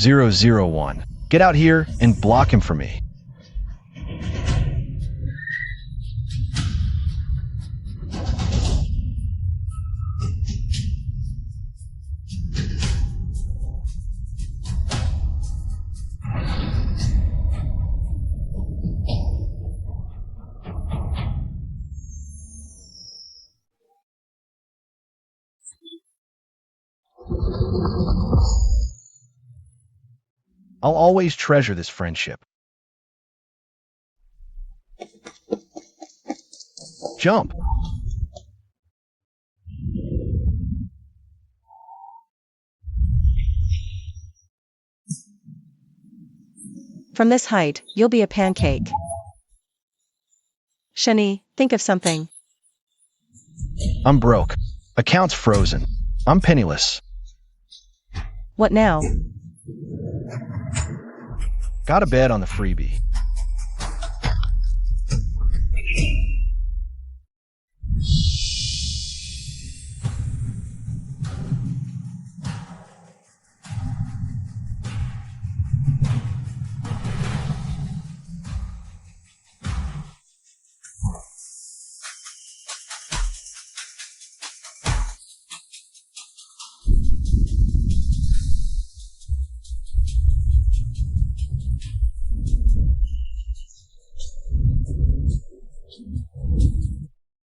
.001. Get out here and block him for me. I'll always treasure this friendship. Jump. From this height, you'll be a pancake. Shani, think of something. I'm broke. Account's frozen. I'm penniless. What now? Got a bed on the freebie.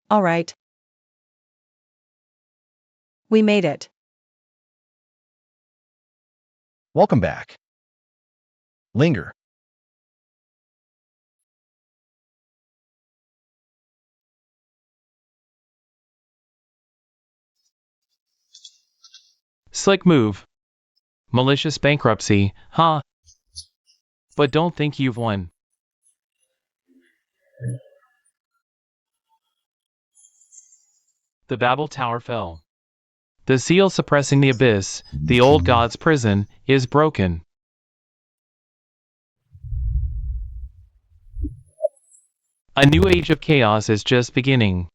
All right. We made it. Welcome back. Linger. Slick move. Malicious bankruptcy, huh? But don't think you've won. The Babel Tower fell. The seal suppressing the abyss, the old god's prison, is broken. A new age of chaos is just beginning.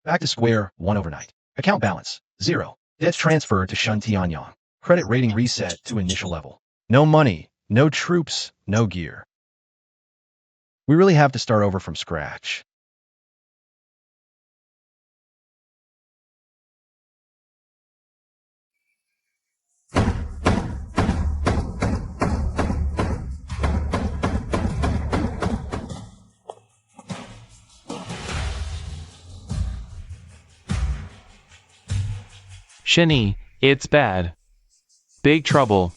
Back to square one overnight. Account balance, 0. Debts transferred to Shun Tianyang. Credit rating reset to initial level. No money, no troops, no gear. We really have to start over from scratch. Shani, it's bad. Big trouble.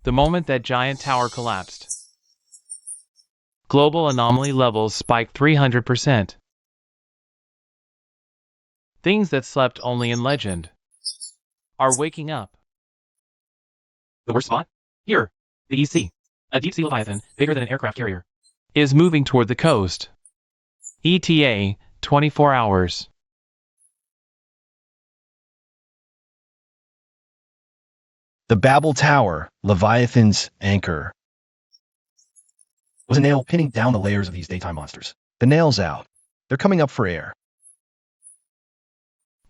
The moment that giant tower collapsed, global anomaly levels spiked 300%. Things that slept only in legend are waking up. The worst spot? Here, the EC, a deep-sea leviathan bigger than an aircraft carrier, is moving toward the coast. ETA, 24 hours. The Babel Tower, Leviathan's anchor, was a nail pinning down the layers of these daytime monsters. The nail's out. They're coming up for air.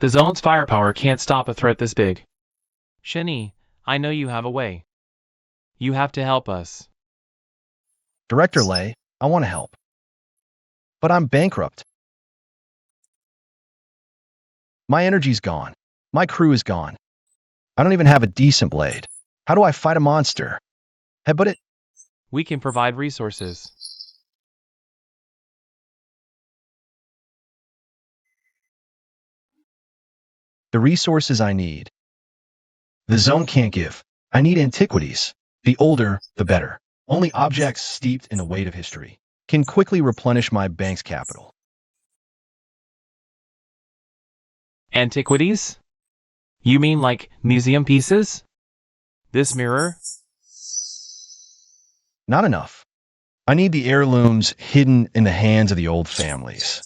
The zone's firepower can't stop a threat this big. Shani, I know you have a way. You have to help us. Director Lei, I want to help. But I'm bankrupt. My energy's gone. My crew is gone. I don't even have a decent blade. How do I fight a monster? Headbutt it? We can provide resources. The resources I need. The zone can't give. I need antiquities. The older, the better. Only objects steeped in the weight of history can quickly replenish my bank's capital. Antiquities? You mean like museum pieces? This mirror? Not enough. I need the heirlooms hidden in the hands of the old families.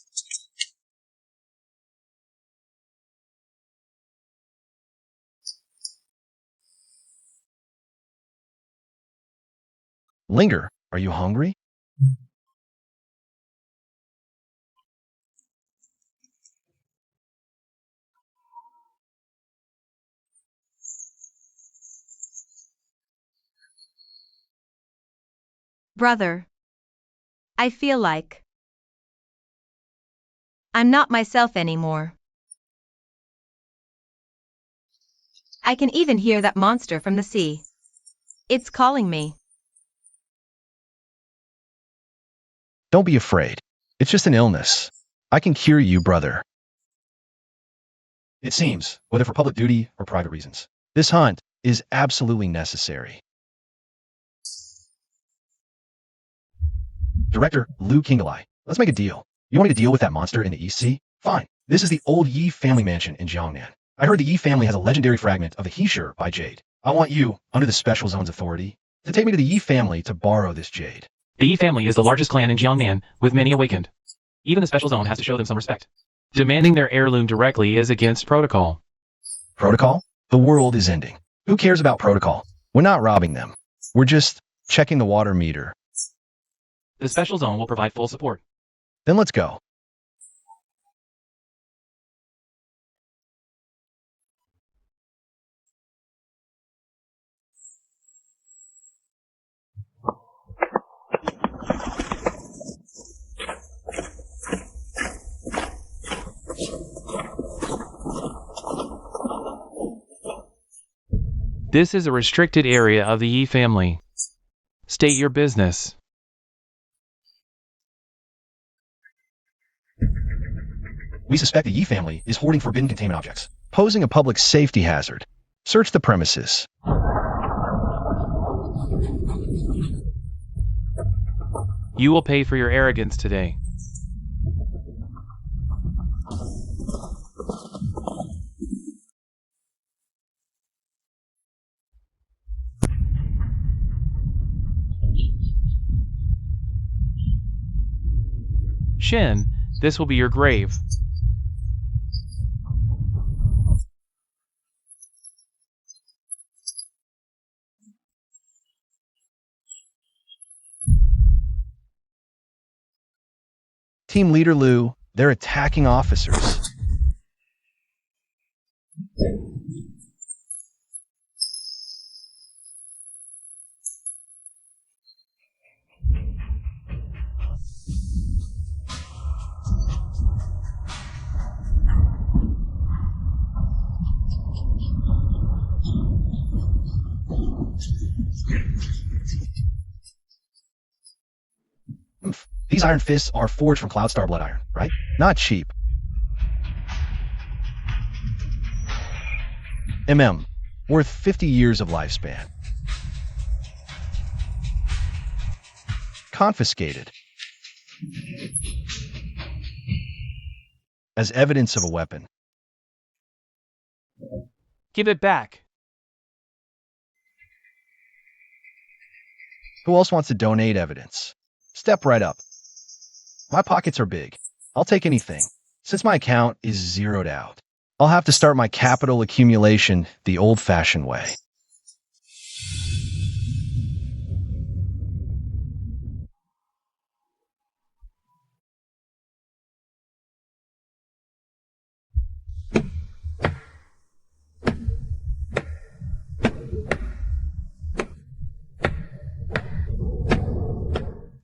Linger, are you hungry? Brother, I feel like I'm not myself anymore. I can even hear that monster from the sea. It's calling me. Don't be afraid. It's just an illness. I can cure you, brother. It seems, whether for public duty or private reasons, this hunt is absolutely necessary. Director Liu Qinglai, let's make a deal. You want me to deal with that monster in the East Sea? Fine. This is the old Yi family mansion in Jiangnan. I heard the Yi family has a legendary fragment of the He-Shur by Jade. I want you, under the Special Zone's authority, to take me to the Yi family to borrow this jade. The Yi family is the largest clan in Jiangnan, with many awakened. Even the Special Zone has to show them some respect. Demanding their heirloom directly is against protocol. Protocol? The world is ending. Who cares about protocol? We're not robbing them. We're just checking the water meter. The Special Zone will provide full support. Then let's go. This is a restricted area of the Yi family. State your business. We suspect the Yi family is hoarding forbidden containment objects, posing a public safety hazard. Search the premises. You will pay for your arrogance today. Shin, this will be your grave. Team Leader Liu, they're attacking officers. These iron fists are forged from Cloudstar blood iron, right? Not cheap. Worth 50 years of lifespan. Confiscated. As evidence of a weapon. Give it back. Who else wants to donate evidence? Step right up. My pockets are big. I'll take anything. Since my account is zeroed out, I'll have to start my capital accumulation the old-fashioned way.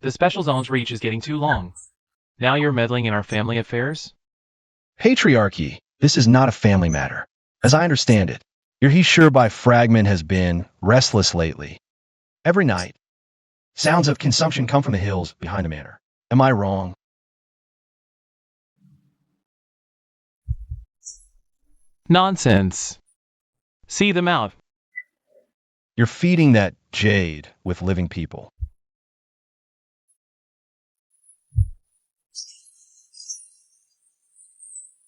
The special zone's reach is getting too long. Now you're meddling in our family affairs? Patriarchy. This is not a family matter. As I understand it, your he sure by fragment has been restless lately. Every night, sounds of consumption come from the hills behind the manor. Am I wrong? Nonsense. See them out. You're feeding that jade with living people.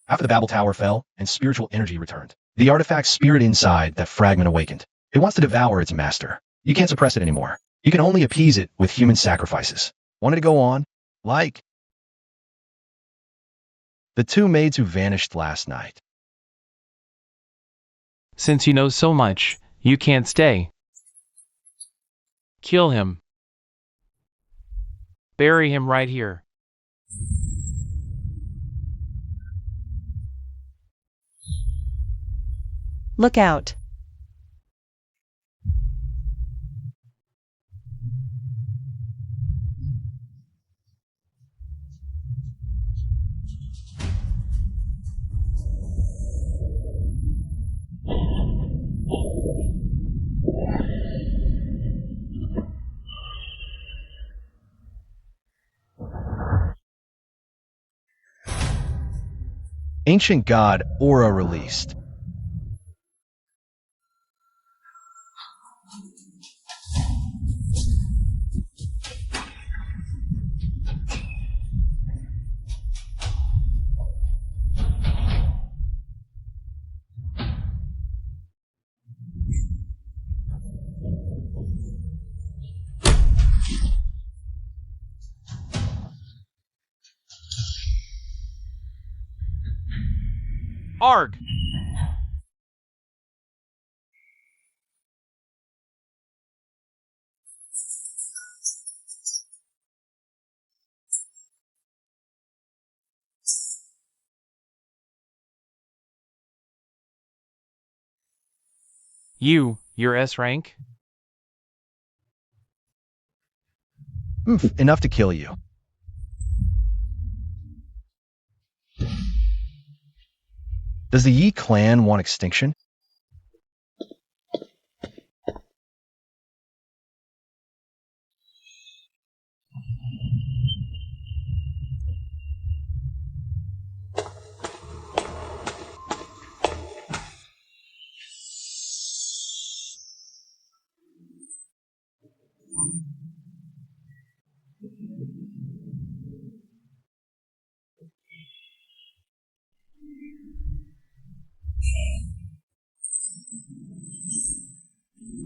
After the Babel Tower fell and spiritual energy returned, the artifact spirit inside that fragment awakened. It wants to devour its master. You can't suppress it anymore. You can only appease it with human sacrifices. Want it to go on? Like the two maids who vanished last night. Since you know so much, you can't stay. Kill him. Bury him right here. Look out. Ancient God Aura released. Arg! You're S rank? Enough to kill you. Does the Yi clan want extinction?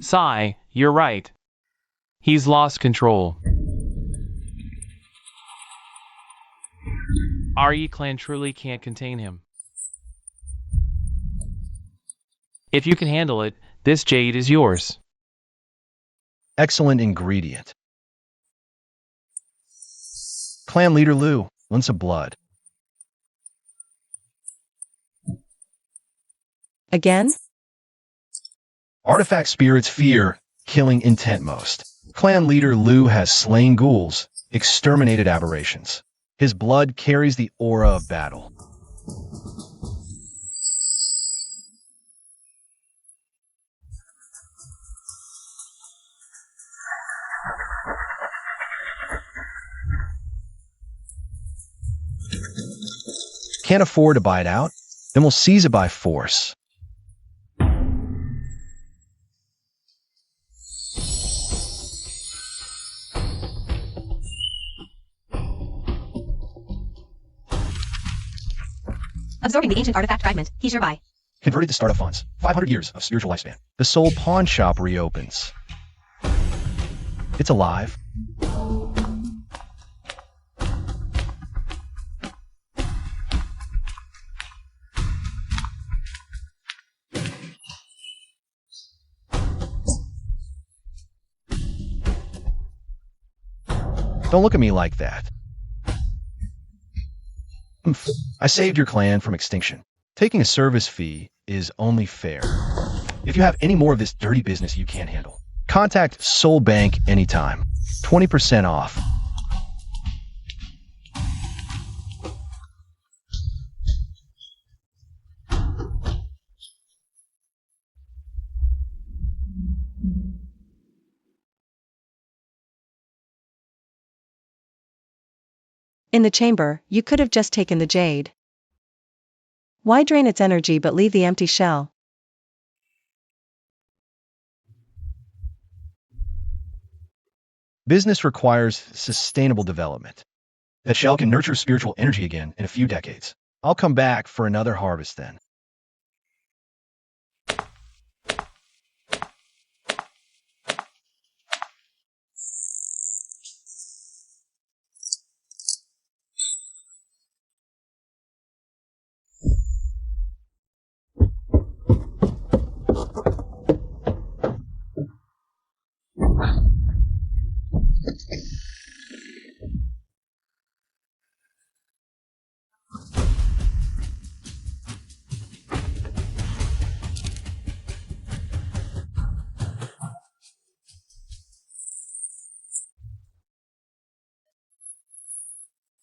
Sigh, you're right. He's lost control. Our Yi clan truly can't contain him. If you can handle it, this jade is yours. Excellent ingredient. Clan leader Lu, ounce of blood. Again? Artifact spirits fear, killing intent most. Clan leader Lu has slain ghouls, exterminated aberrations. His blood carries the aura of battle. Can't afford to buy it out? Then we'll seize it by force. Absorbing the ancient artifact fragment. He's nearby. Converted to startup funds. 500 years of spiritual lifespan. The soul pawn shop reopens. It's alive. Don't look at me like that. I saved your clan from extinction. Taking a service fee is only fair. If you have any more of this dirty business you can't handle, contact Soul Bank anytime. 20% off. In the chamber, you could have just taken the jade. Why drain its energy but leave the empty shell? Business requires sustainable development. That shell can nurture spiritual energy again in a few decades. I'll come back for another harvest then.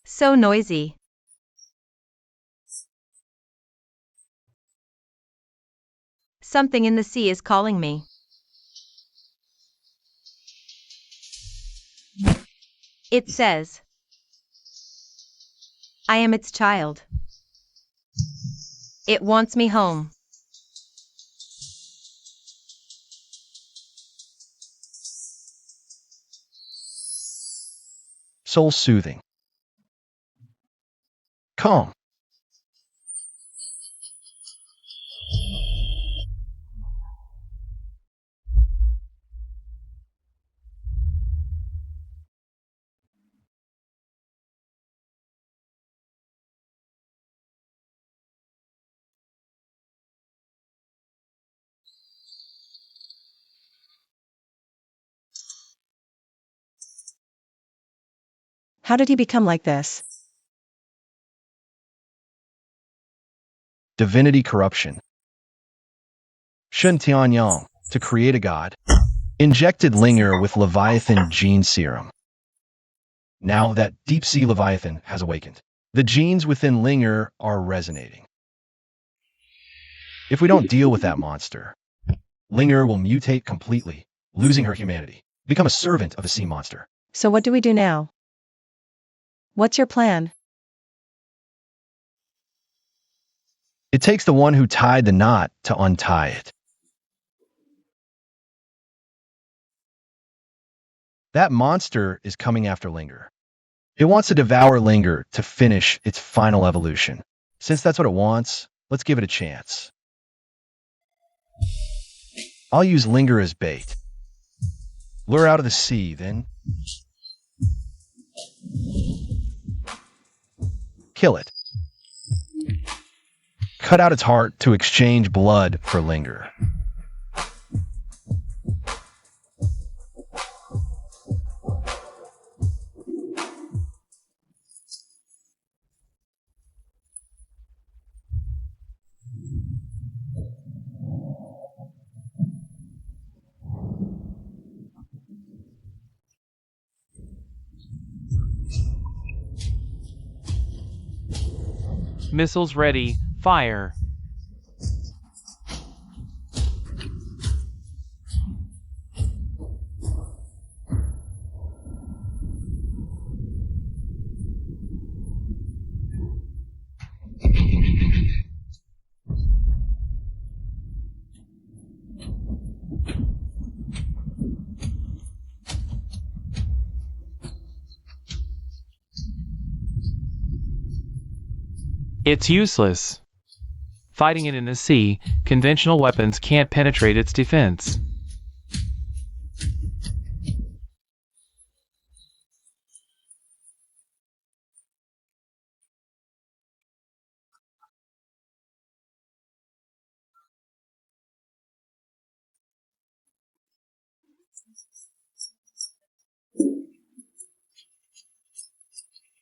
So noisy. Something in the sea is calling me. It says, I am its child. It wants me home. Soul soothing. Calm. How did he become like this? Divinity corruption. Shun Tianyang, to create a god, injected Linger with Leviathan gene serum. Now that deep-sea Leviathan has awakened, the genes within Linger are resonating. If we don't deal with that monster, Linger will mutate completely, losing her humanity, become a servant of a sea monster. So what do we do now? What's your plan? It takes the one who tied the knot to untie it. That monster is coming after Linger. It wants to devour Linger to finish its final evolution. Since that's what it wants, let's give it a chance. I'll use Linger as bait. Lure out of the sea, then kill it. Cut out its heart to exchange blood for Linger. Missiles ready. Fire. It's useless. Fighting it in the sea, conventional weapons can't penetrate its defense.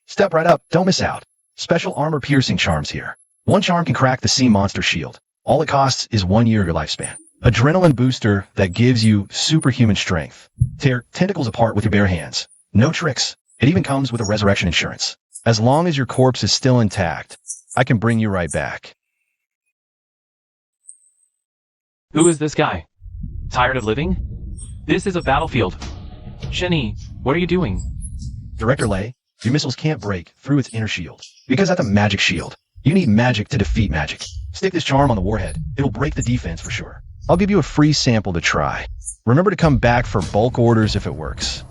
Step right up, don't miss out. Special armor piercing charms here. One charm can crack the sea monster shield. All it costs is 1 year of your lifespan. Adrenaline booster that gives you superhuman strength. Tear tentacles apart with your bare hands. No tricks. It even comes with a resurrection insurance. As long as your corpse is still intact, I can bring you right back. Who is this guy? Tired of living? This is a battlefield. Shani, what are you doing? Director Lei, Your missiles can't break through its inner shield, because that's a magic shield. You need magic to defeat magic. Stick this charm on the warhead. It'll break the defense for sure. I'll give you a free sample to try. Remember to come back for bulk orders if it works.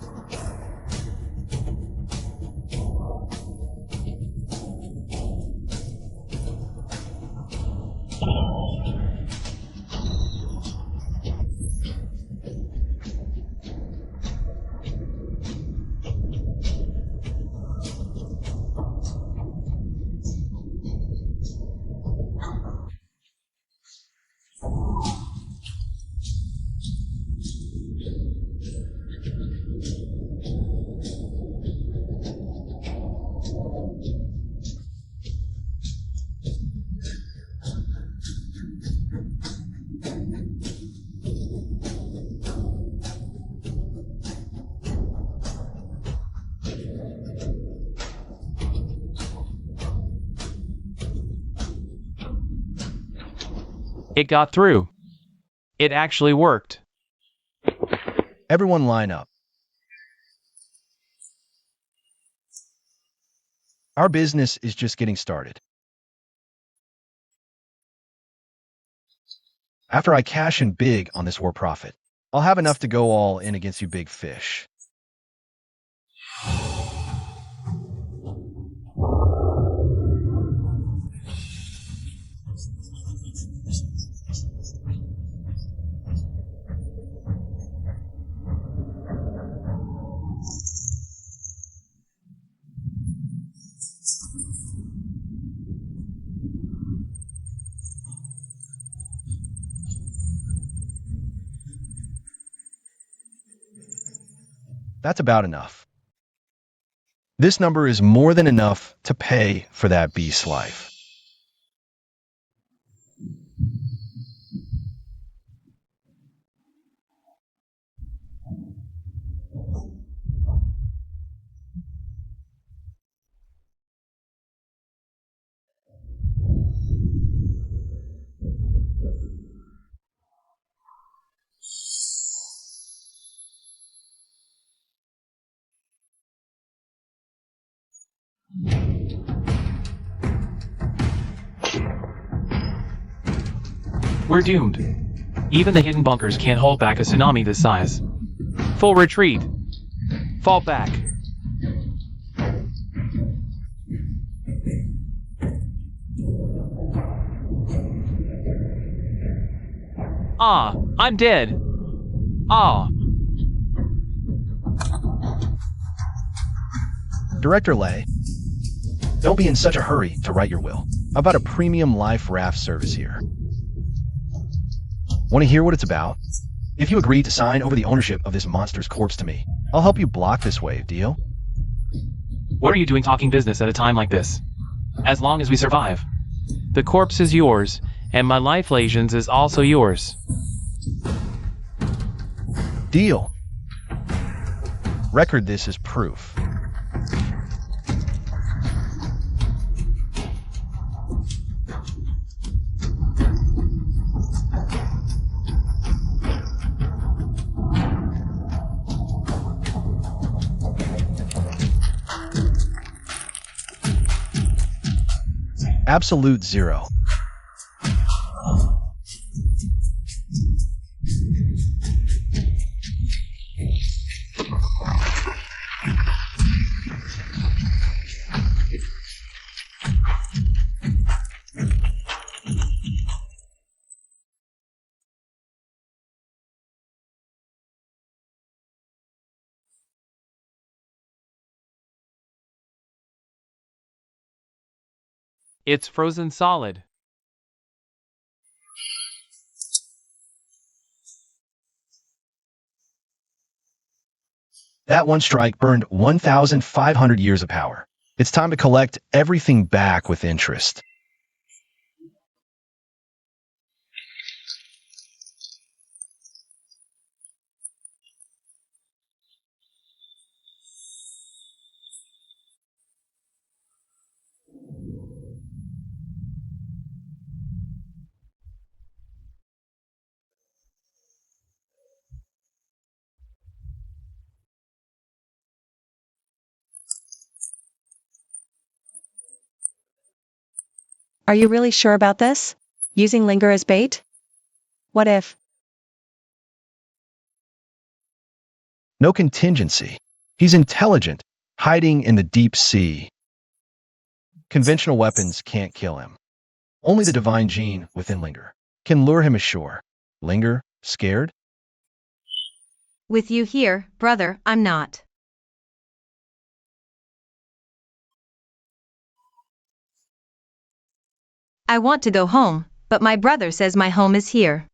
It got through. It actually worked. Everyone line up. Our business is just getting started. After I cash in big on this war profit, I'll have enough to go all in against you big fish. That's about enough. This number is more than enough to pay for that beast's life. We're doomed. Even the hidden bunkers can't hold back a tsunami this size. Full retreat. Fall back. Ah, I'm dead. Ah. Director Lay, don't be in such a hurry to write your will. How about a premium life raft service here? Want to hear what it's about? If you agree to sign over the ownership of this monster's corpse to me, I'll help you block this wave, deal? What are you doing talking business at a time like this? As long as we survive. The corpse is yours, and my life lesions is also yours. Deal. Record this as proof. Absolute zero. It's frozen solid. That one strike burned 1,500 years of power. It's time to collect everything back with interest. Are you really sure about this? Using linger as bait? What if? No contingency. He's intelligent, hiding in the deep sea. Conventional weapons can't kill him. Only the divine gene within Linger can lure him ashore. Linger, scared? With you here, brother, I'm not. I want to go home, but my brother says my home is here.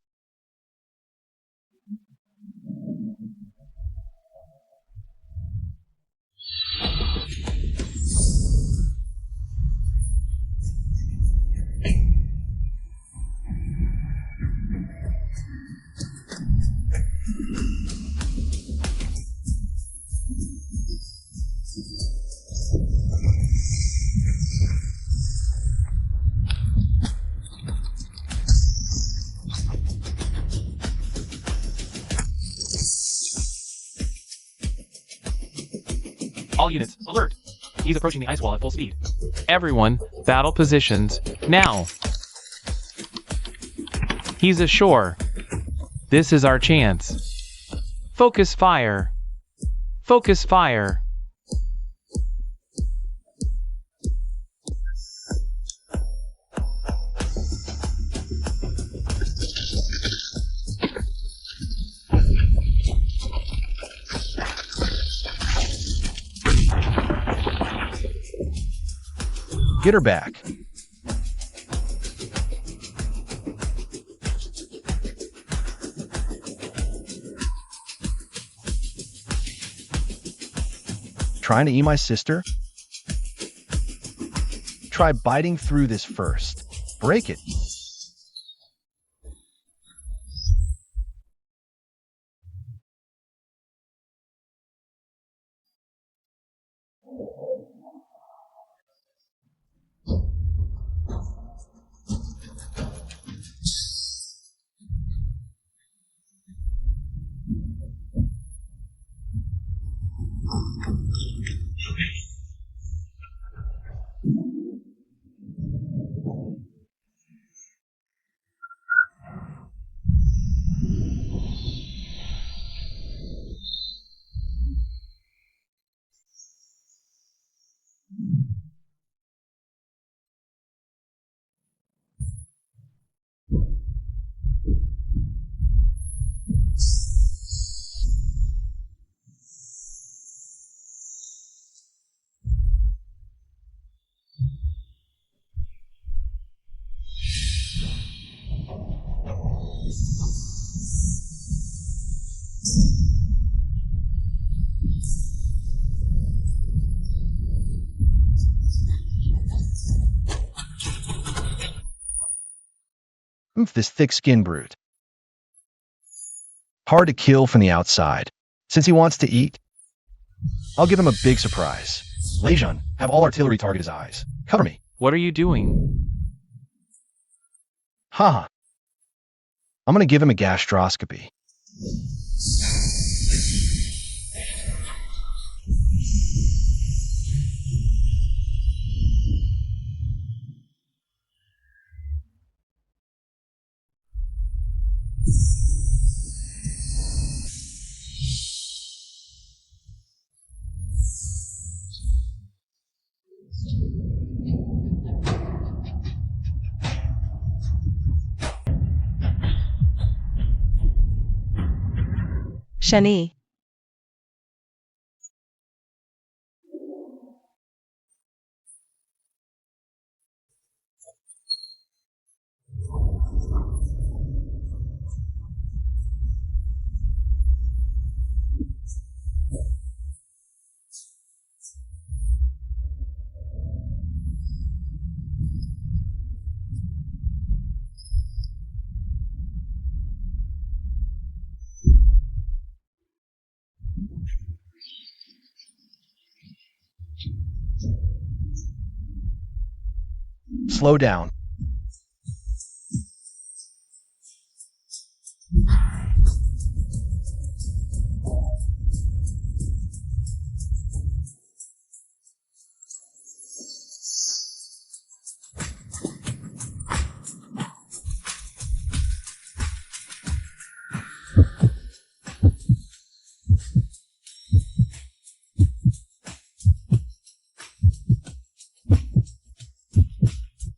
All units, alert! He's approaching the ice wall at full speed. Everyone, battle positions, now! He's ashore. This is our chance. Focus fire. Focus fire. Get her back. Trying to eat my sister? Try biting through this first. Break it. This thick-skinned brute. Hard to kill from the outside. Since he wants to eat, I'll give him a big surprise. Lejeune, have all artillery target his eyes. Cover me. What are you doing? Haha. I'm gonna give him a gastroscopy. Shani. Slow down.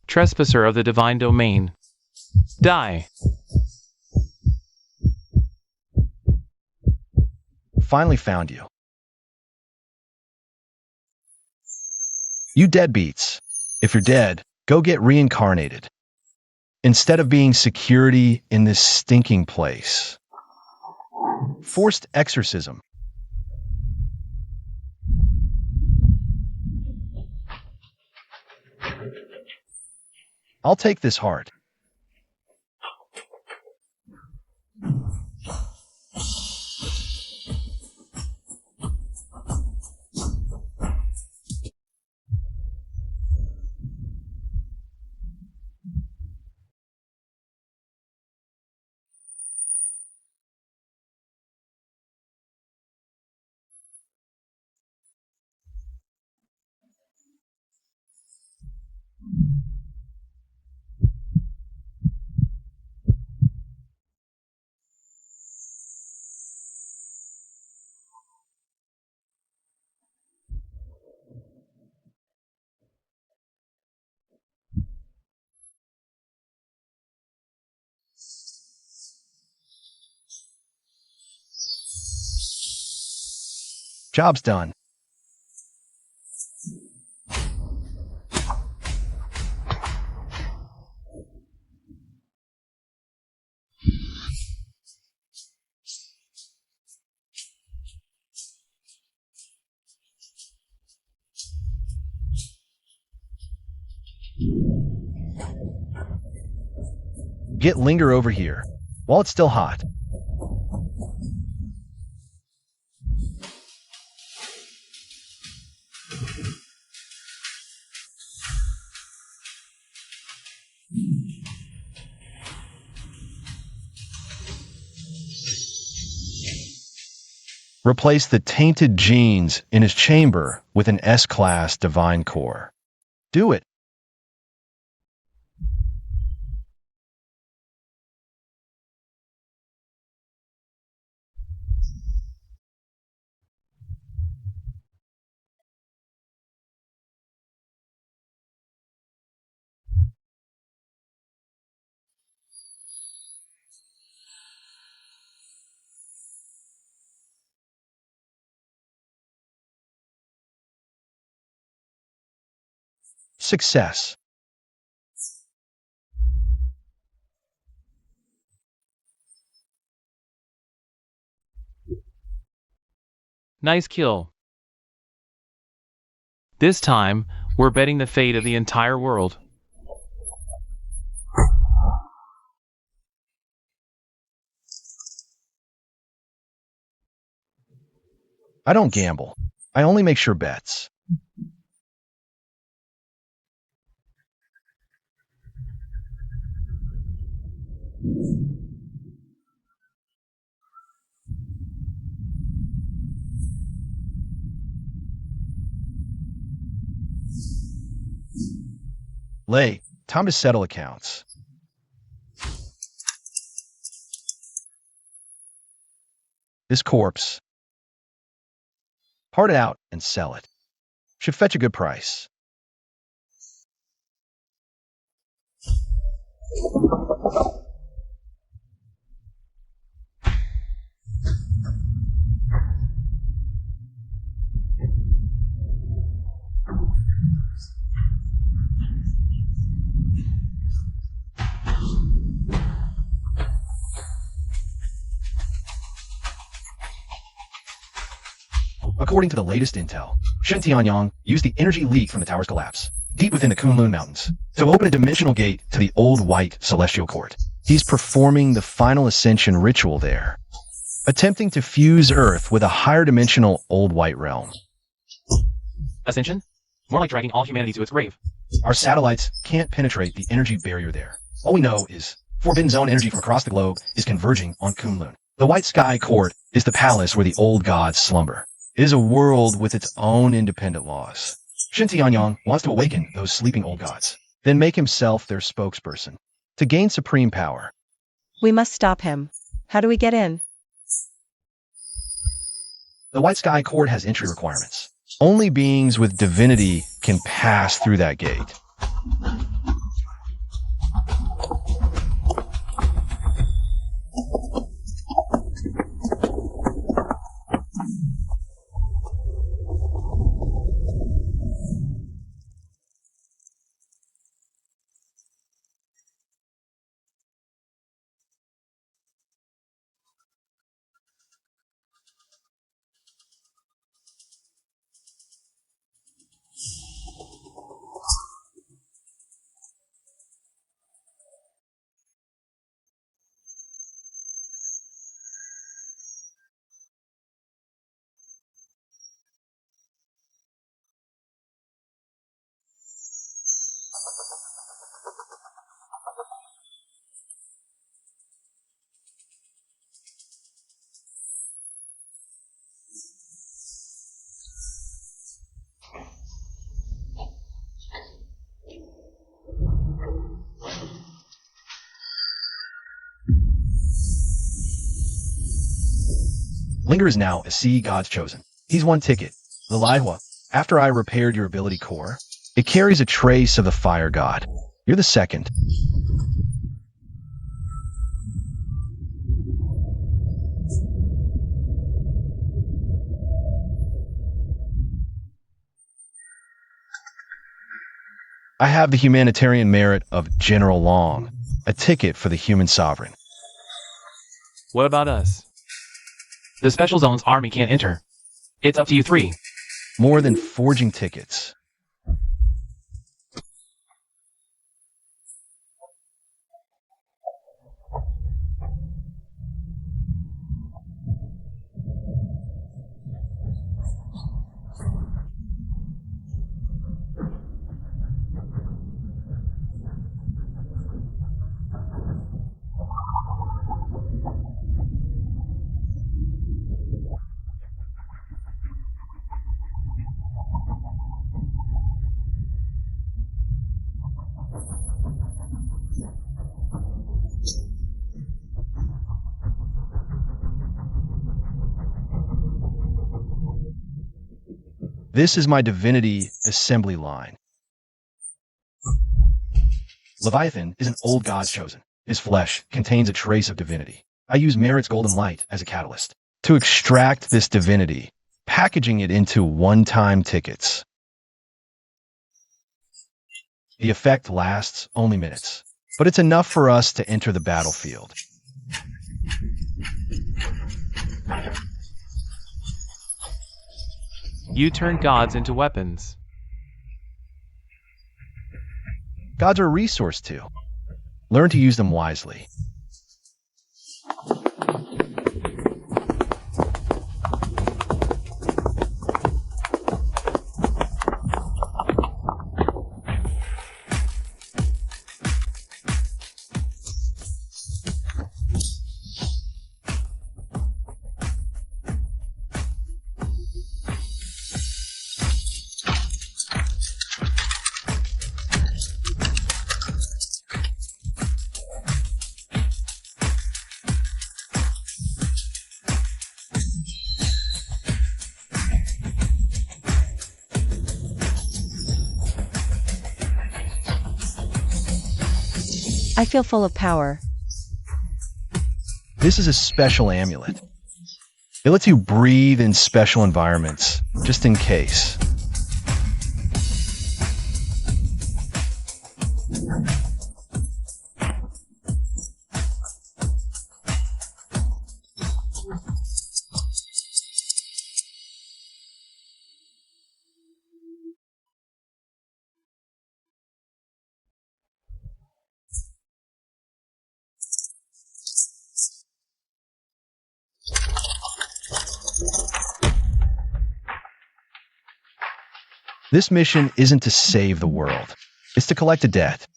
Trespasser of the divine domain. Die. Finally found you. You deadbeats. If you're dead, go get reincarnated. Instead of being security in this stinking place. Forced exorcism. I'll take this heart. Job's done. Get Linger over here, while it's still hot. Replace the tainted genes in his chamber with an S-class divine core. Do it. Success. Nice kill. This time, we're betting the fate of the entire world. I don't gamble. I only make sure bets. Lay, time to settle accounts. This corpse. Part it out and sell it. Should fetch a good price. According to the latest intel, Shen Tianyang used the energy leak from the tower's collapse, deep within the Kunlun Mountains, to open a dimensional gate to the old white celestial court. He's performing the final ascension ritual there, attempting to fuse Earth with a higher dimensional old white realm. Ascension? More like dragging all humanity to its grave. Our satellites can't penetrate the energy barrier there. All we know is forbidden zone energy from across the globe is converging on Kunlun. The White Sky Court is the palace where the old gods slumber. It is a world with its own independent laws. Shen Tianyang wants to awaken those sleeping old gods, then make himself their spokesperson, to gain supreme power. We must stop him. How do we get in? The White Sky Court has entry requirements. Only beings with divinity can pass through that gate. Linger is now a sea god's chosen. He's one ticket. The Lihua, after I repaired your ability core, it carries a trace of the fire god. You're the second. I have the humanitarian merit of General Long, a ticket for the human sovereign. What about us? The Special Zone's army can't enter. It's up to you three. More than forging tickets. This is my divinity assembly line. Leviathan is an old god's chosen. His flesh contains a trace of divinity. I use Merit's golden light as a catalyst to extract this divinity, packaging it into one-time tickets. The effect lasts only minutes, but it's enough for us to enter the battlefield. You turn gods into weapons. Gods are a resource too. Learn to use them wisely. I feel full of power. This is a special amulet. It lets you breathe in special environments, just in case. This mission isn't to save the world. It's to collect a debt.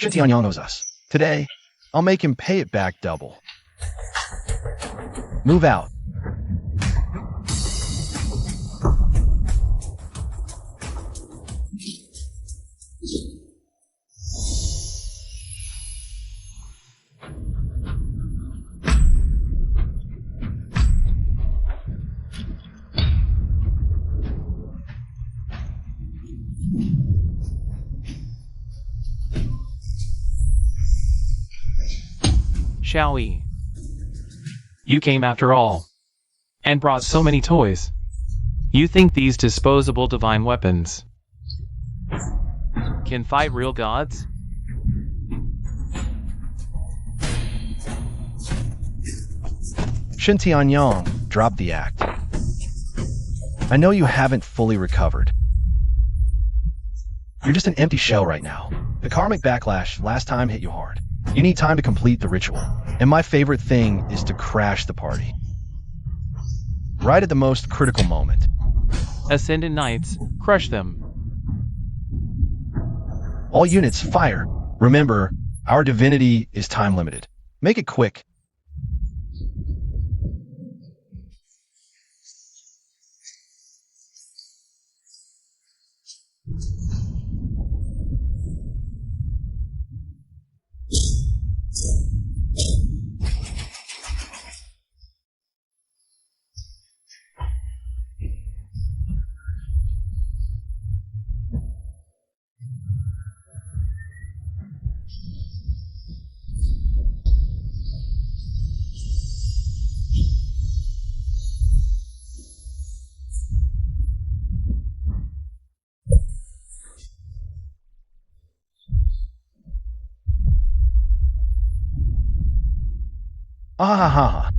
Shintianyang knows us. Today, I'll make him pay it back double. Move out. Shall we? You came after all. And brought so many toys. You think these disposable divine weapons can fight real gods? Shen Tianyong, drop the act. I know you haven't fully recovered. You're just an empty shell right now. The karmic backlash last time hit you hard. You need time to complete the ritual. And my favorite thing is to crash the party. Right at the most critical moment. Ascendant Knights, crush them. All units, fire. Remember, our divinity is time limited. Make it quick. Ah ha ha ha.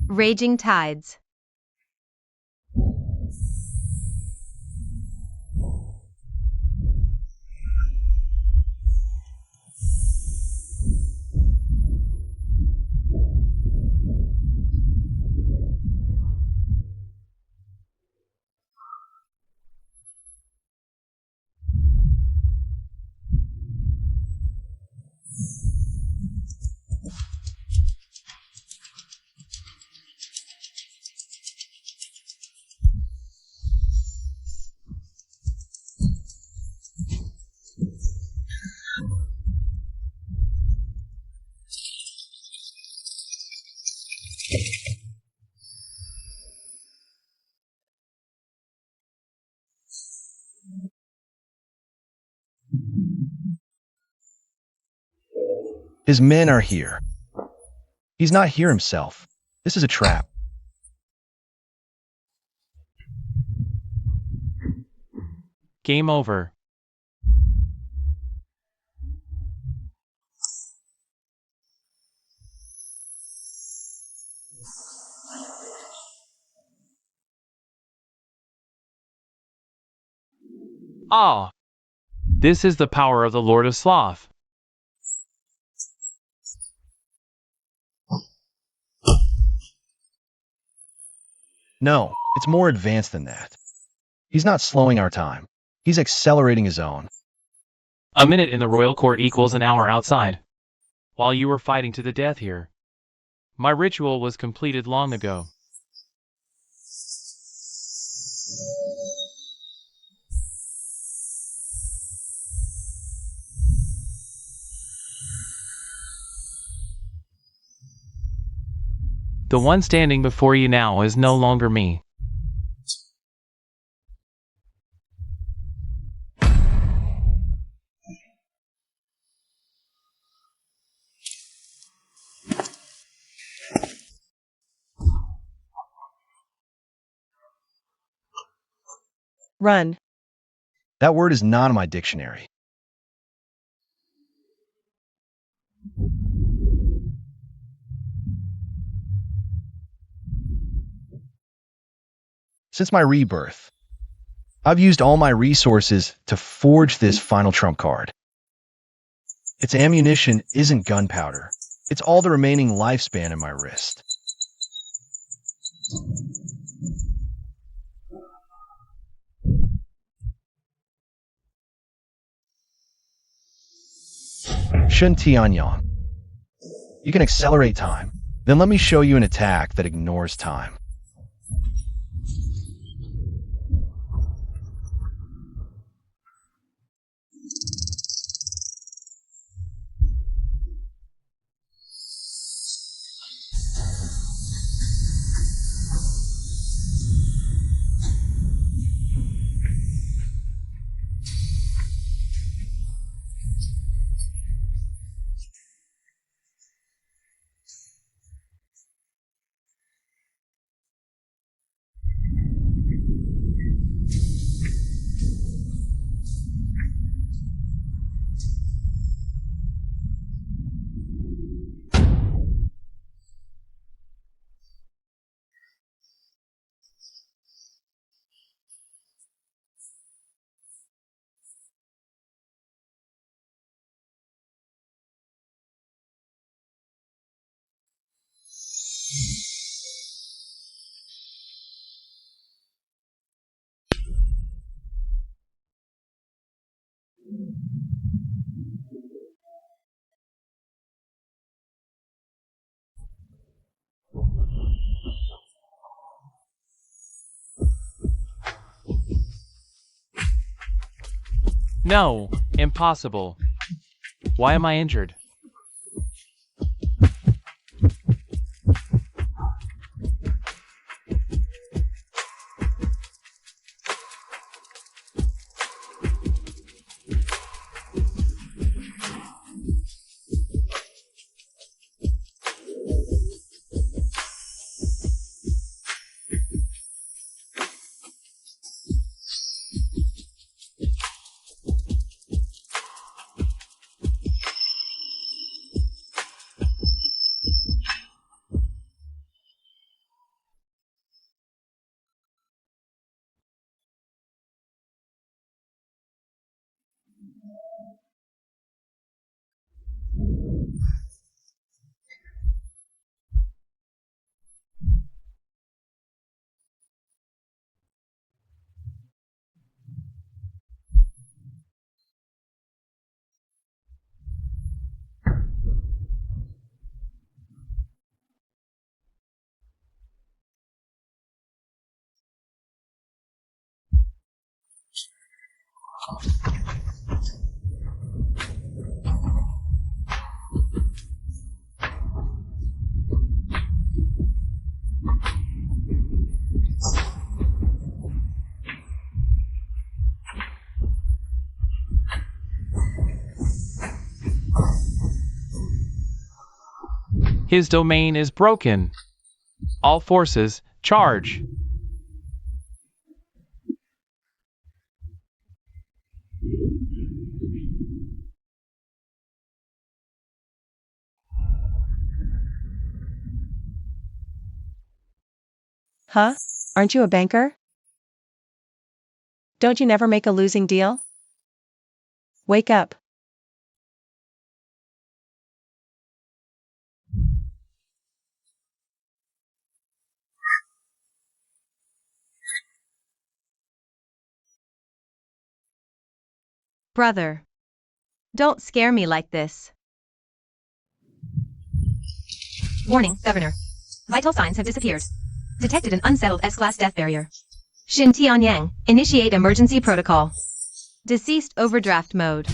Raging tides. His men are here. He's not here himself. This is a trap. Game over. Ah! This is the power of the Lord of Sloth. No, it's more advanced than that. He's not slowing our time. He's accelerating his own. A minute in the royal court equals an hour outside. While you were fighting to the death here. My ritual was completed long ago. The one standing before you now is no longer me. Run. That word is not in my dictionary. Since my rebirth, I've used all my resources to forge this final trump card. Its ammunition isn't gunpowder. It's all the remaining lifespan in my wrist. Shen Tianyong. You can accelerate time. Then let me show you an attack that ignores time. No, impossible. Why am I injured? His domain is broken. All forces, charge. Huh? Aren't you a banker? Don't you never make a losing deal? Wake up. Brother. Don't scare me like this. Warning, Governor. Vital signs have disappeared. Detected an unsettled S-class death barrier. Xin Tianyang, initiate emergency protocol. Deceased overdraft mode.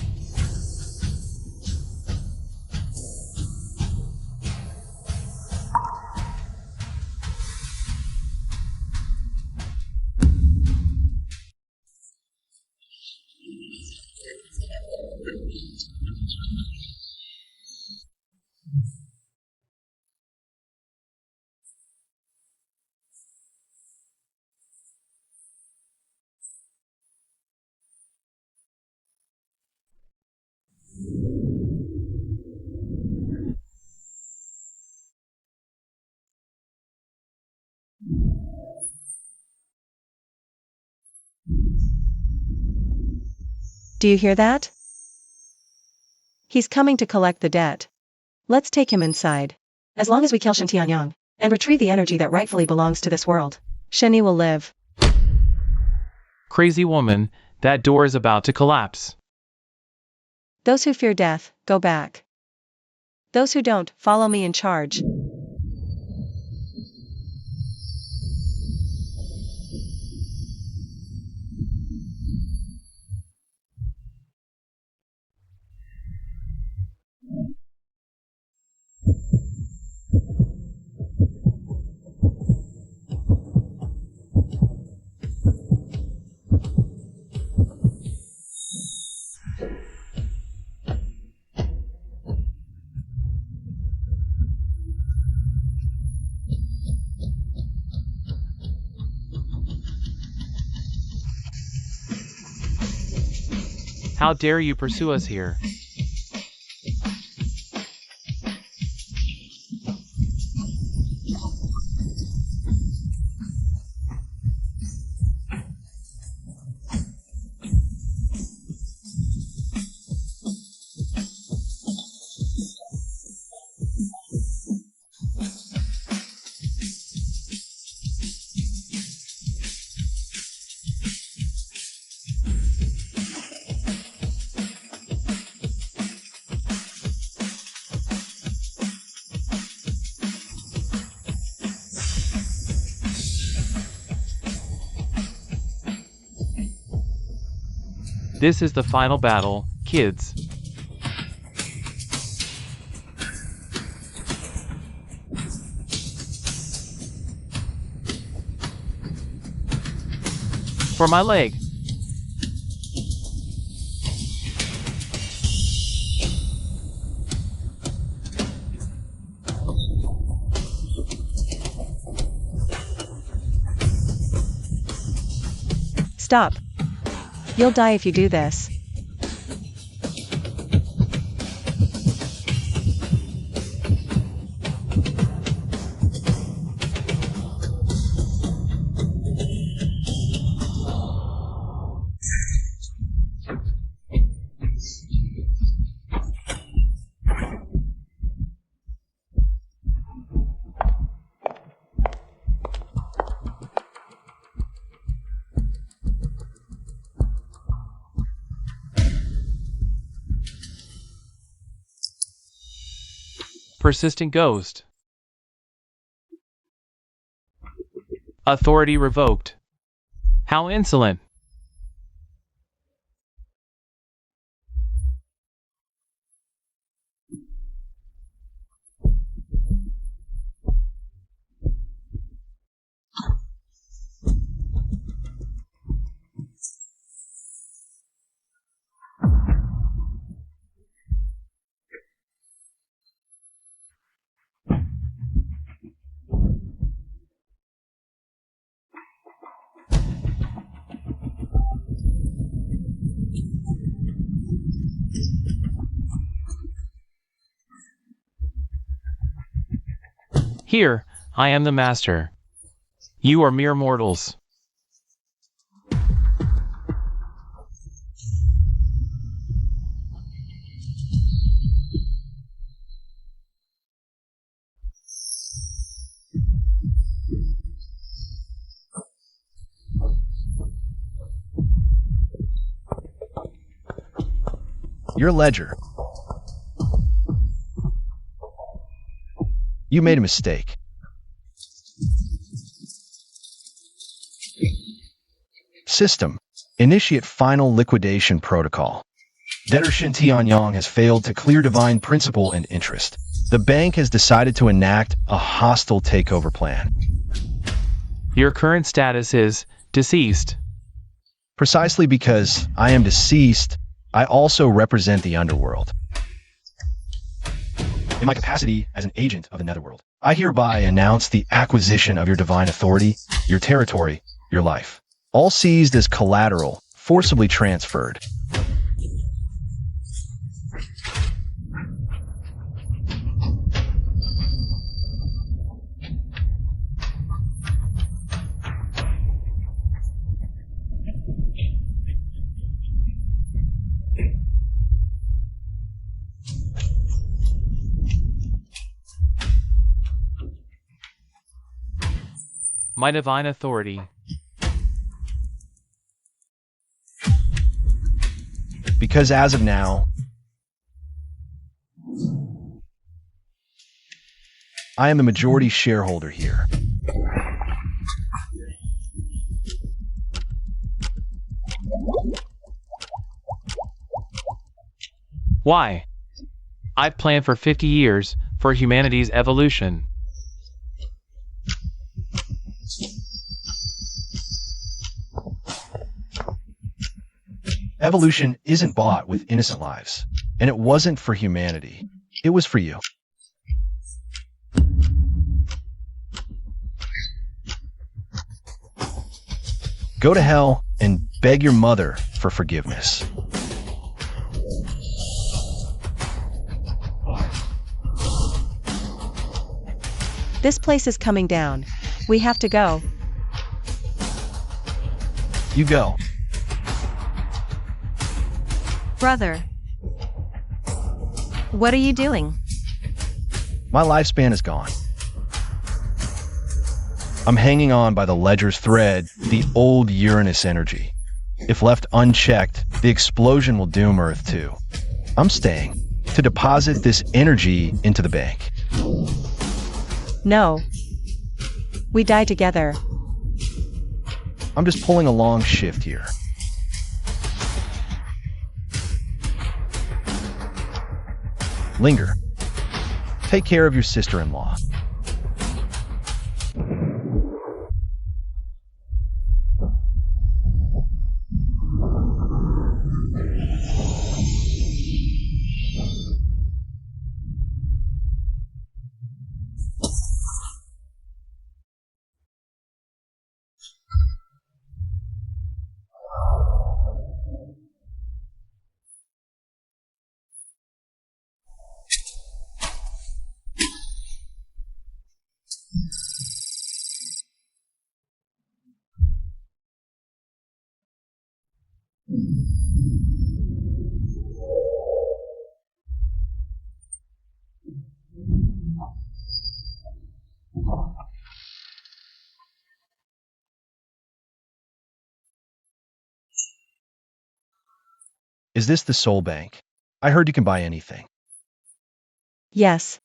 Do you hear that? He's coming to collect the debt. Let's take him inside. As long as we kill Shen Tianyang and retrieve the energy that rightfully belongs to this world, Sheni will live. Crazy woman, that door is about to collapse. Those who fear death, go back. Those who don't, follow me in charge. How dare you pursue us here? This is the final battle, kids. For my leg. Stop. You'll die if you do this. Persistent ghost. Authority revoked. How insolent. Here, I am the master. You are mere mortals. Your ledger. You made a mistake. System. Initiate final liquidation protocol. Debtor Shin Tianyong has failed to clear divine principal and interest. The bank has decided to enact a hostile takeover plan. Your current status is deceased. Precisely because I am deceased, I also represent the underworld. In my capacity as an agent of the netherworld, I hereby announce the acquisition of your divine authority, your territory, your life. All seized as collateral, forcibly transferred. My divine authority. Because as of now, I am the majority shareholder here. Why? I've planned for 50 years for humanity's evolution. Evolution isn't bought with innocent lives, and it wasn't for humanity. It was for you. Go to hell and beg your mother for forgiveness. This place is coming down. We have to go. You go. Brother. What are you doing? My lifespan is gone. I'm hanging on by the ledger's thread, the old Uranus energy. If left unchecked, the explosion will doom Earth too. I'm staying to deposit this energy into the bank. No. We die together. I'm just pulling a long shift here. Linger. Take care of your sister-in-law. Is this the Soul Bank? I heard you can buy anything. Yes.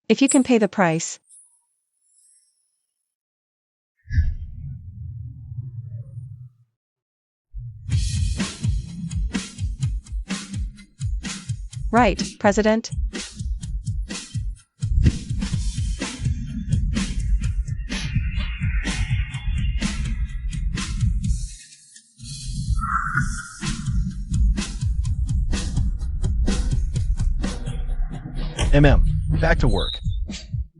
If you can pay the price. Right, President? Back to work.